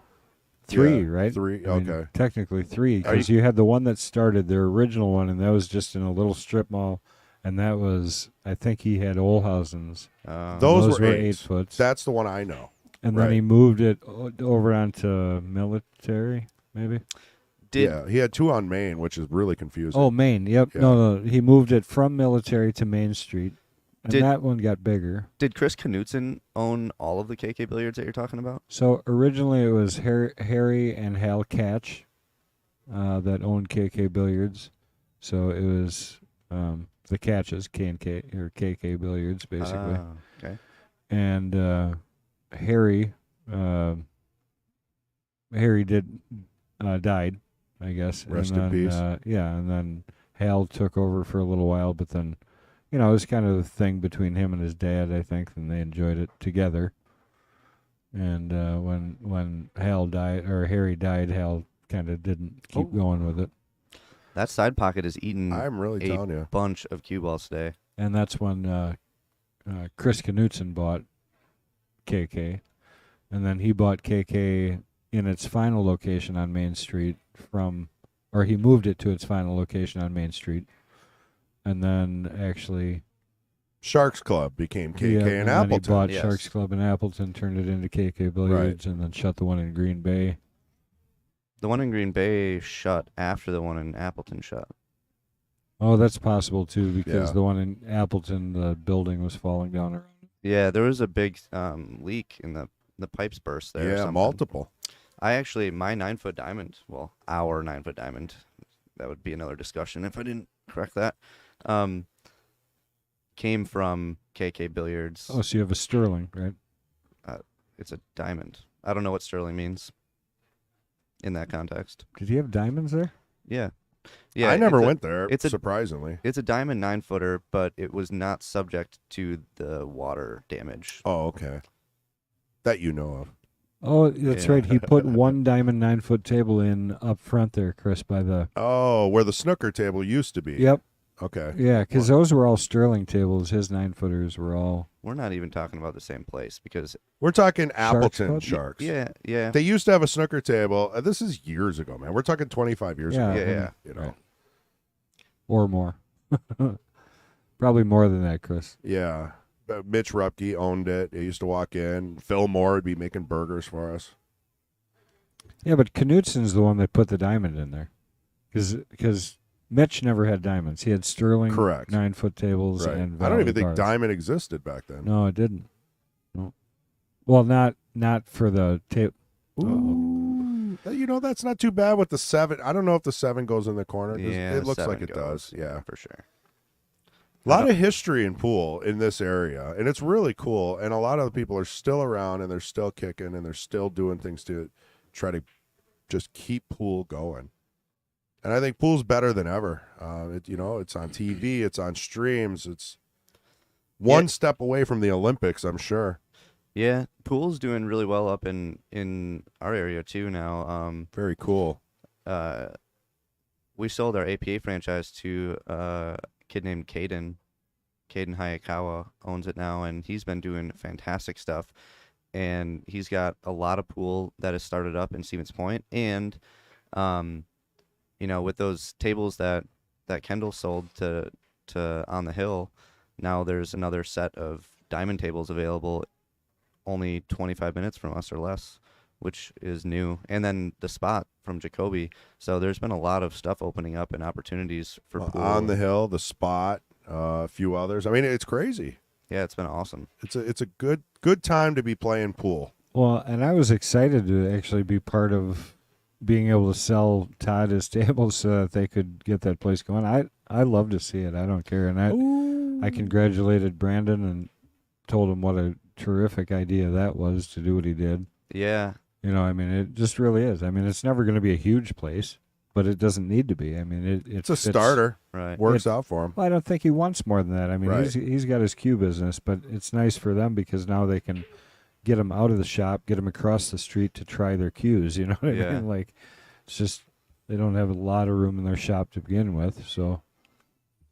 3, Yeah, right? 3. I mean, Okay. technically 3, because you had the one that started their original one, and that was just in a little strip mall, and that was, I think he had Olhausen's. Those were 8 8s. foots. That's the one I know. And then right. he moved it over onto military, maybe. Yeah, he had 2 on Main, which is really confusing. Oh, Main. Yep. Yeah. No, he moved it from military to Main Street, and Did- that one got bigger. Did Chris Knutson own all of the KK Billiards that you're talking about? So originally it was Harry and Hal Catch that owned KK Billiards. So it was the Catches, K&K, or KK Billiards, basically. Ah, okay. And Harry died, I guess. Rest and in then, peace. Yeah, and then Hal took over for a little while, but then, it was kind of the thing between him and his dad, I think, and they enjoyed it together. And when Hal died, or Harry died, Hal kind of didn't keep going with it. That side pocket has eaten I'm really a telling you. bunch of cue balls today. And that's when Chris Knutson bought KK. And then he bought KK in its final location on Main Street he moved it to its final location on Main Street. And then actually Sharks Club became KK and in then Appleton. he bought Yes. Sharks Club in Appleton, turned it into KK Billiards, and then shut the one in Green Bay. The one in Green Bay shut after the one in Appleton shut. Oh, that's possible too, because Yeah. the one in Appleton, the building was falling down around it. Yeah, there was a big leak in the pipes burst there. or Yeah, something. multiple. I actually, my 9-foot diamond, well, our 9-foot diamond, that would be another discussion if I didn't correct that, came from KK Billiards. Oh, so you have a Sterling, right? It's a diamond. I don't know what sterling means in that context. Did you have diamonds there? Yeah. Yeah, I never it's a- went there, it's a- surprisingly. It's a diamond 9-footer, but it was not subject to the water damage. Oh, okay. That you know of. Oh, that's Yeah. right. He put one diamond 9-foot table in up front there, Chris, by the. Oh, where the snooker table used to be. Yep. Okay. Yeah, because those were all Sterling tables. His 9-footers were all. We're not even talking about the same place because We're talking Appleton Club? Sharks. yeah. They used to have a snooker table. This is years ago, man. We're talking 25 years Yeah, ago. yeah. You know. Right. Or more. Probably more than that, Chris. Yeah. Mitch Rupke owned it. He used to walk in. Phil Moore would be making burgers for us. Yeah, but Knutson's the one that put the diamond in there. Because Mitch never had diamonds. He had Sterling Correct. 9-foot tables Right. and I don't even Valley think bars. diamond existed back then. No, it didn't. No. Well, not for the tape. Ooh. You know, that's not too bad with the 7. I don't know if the 7 goes in the corner. Yeah, It looks 7 like it goes, does. Yeah. for sure. A lot of history in pool in this area, and it's really cool. And a lot of the people are still around, and they're still kicking, and they're still doing things to try to just keep pool going. And I think pool's better than ever. It's on TV, it's on streams, it's one step away from the Olympics, I'm sure. Yeah, pool's doing really well up in our area too now. Very cool. We sold our APA franchise to a kid named Caden. Caden Hayakawa owns it now, and he's been doing fantastic stuff. And he's got a lot of pool that has started up in Stevens Point. And, with those tables that Kendall sold to On the Hill, now there's another set of diamond tables available only 25 minutes from us or less, which is new. And then the spot from Jacoby. So there's been a lot of stuff opening up and opportunities for pool. On the Hill, the Spot, a few others. I mean, it's crazy. Yeah, it's been awesome. It's a good time to be playing pool. Well, and I was excited to actually be part of being able to sell Todd his tables so that they could get that place going. I love to see it. I don't care. And I congratulated Brandon and told him what a terrific idea that was to do what he did. Yeah. You know, I mean, it just really is. I mean, it's never going to be a huge place, but it doesn't need to be. I mean, It's a starter. Right. Works out for him. Well, I don't think he wants more than that. I mean, Right. he's got his cue business, but it's nice for them because now they can get him out of the shop, get him across the street to try their cues. You know what I Yeah. mean? Like, it's just they don't have a lot of room in their shop to begin with. So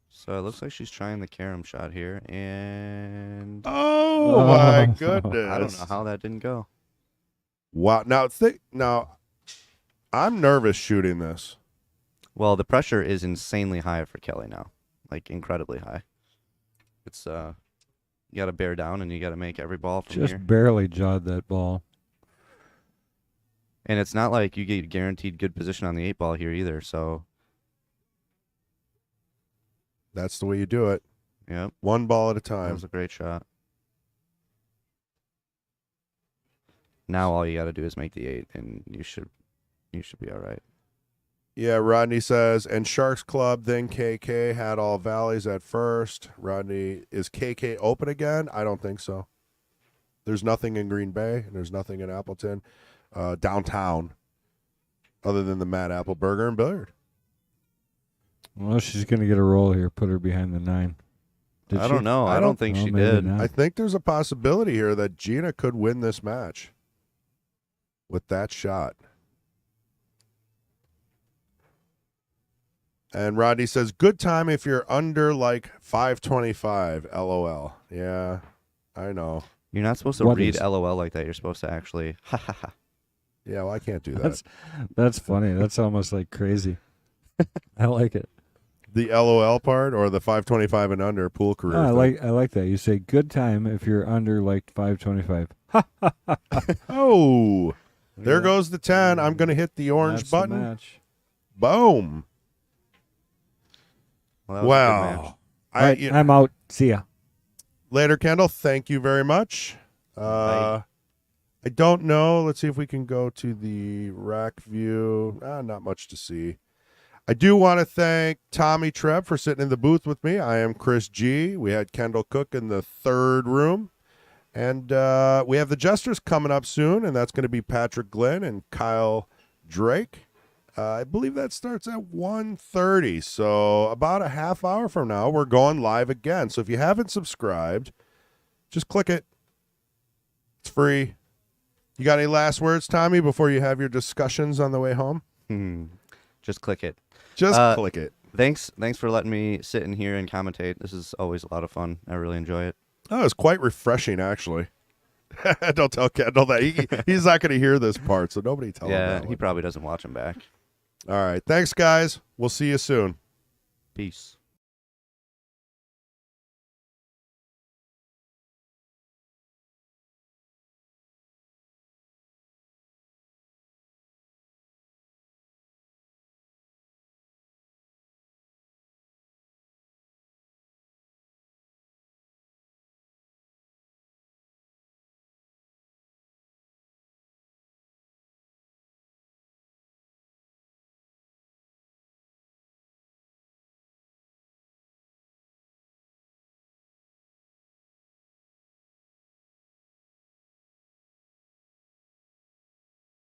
So it looks like she's trying the carom shot here, and Oh my Oh. goodness! I don't know how that didn't go. Wow. Now, I'm nervous shooting this. Well, the pressure is insanely high for Kelly now, like incredibly high. It's you got to bear down and you got to make every ball from just here. barely jawed that ball. And it's not like you get guaranteed good position on the 8-ball here either. So, That's the way you do it. yep, One ball at a that time. was a great shot. Now all you got to do is make the 8, and you should be all right. Yeah, Rodney says, and Sharks Club, then KK had all valleys at first. Rodney, is KK open again? I don't think so. There's nothing in Green Bay, and there's nothing in Appleton, downtown, other than the Mad Apple Burger and Billiard. Well, she's going to get a roll here. Put her behind the 9. Did I she? don't know. I don't think Oh, she maybe did. not. I think there's a possibility here that Jeanna could win this match with that shot. And Rodney says, good time if you're under like 525, LOL. Yeah, I know. You're not supposed to What read is- LOL like that. You're supposed to actually ha ha ha. Yeah, well, I can't do that. That's funny. That's almost like crazy. I like it. The LOL part or the 525 and under pool career Oh, thing? I like that. You say good time if you're under like 525. Oh, there goes the 10. I'm going to hit the orange That's the button. match. Boom. Well, that was a good match. Wow. All right, I'm out. See ya. Later, Kendall. Thank you very much. Bye. I don't know. Let's see if we can go to the rack view. Not much to see. I do want to thank Tommy Treb for sitting in the booth with me. I am Chris G. We had Kendall Cook in the third room. And we have the Jesters coming up soon, and that's going to be Patrick Glenn and Kyle Drake. I believe that starts at 1:30. So about a half hour from now, we're going live again. So if you haven't subscribed, just click it. It's free. You got any last words, Tommy, before you have your discussions on the way home? Just click it. Just click it. Thanks for letting me sit in here and commentate. This is always a lot of fun. I really enjoy it. Oh, it's quite refreshing, actually. Don't tell Kendall that. He's not going to hear this part, so nobody tell him Yeah, that he one. probably doesn't watch them back. All right. Thanks, guys. We'll see you soon. Peace.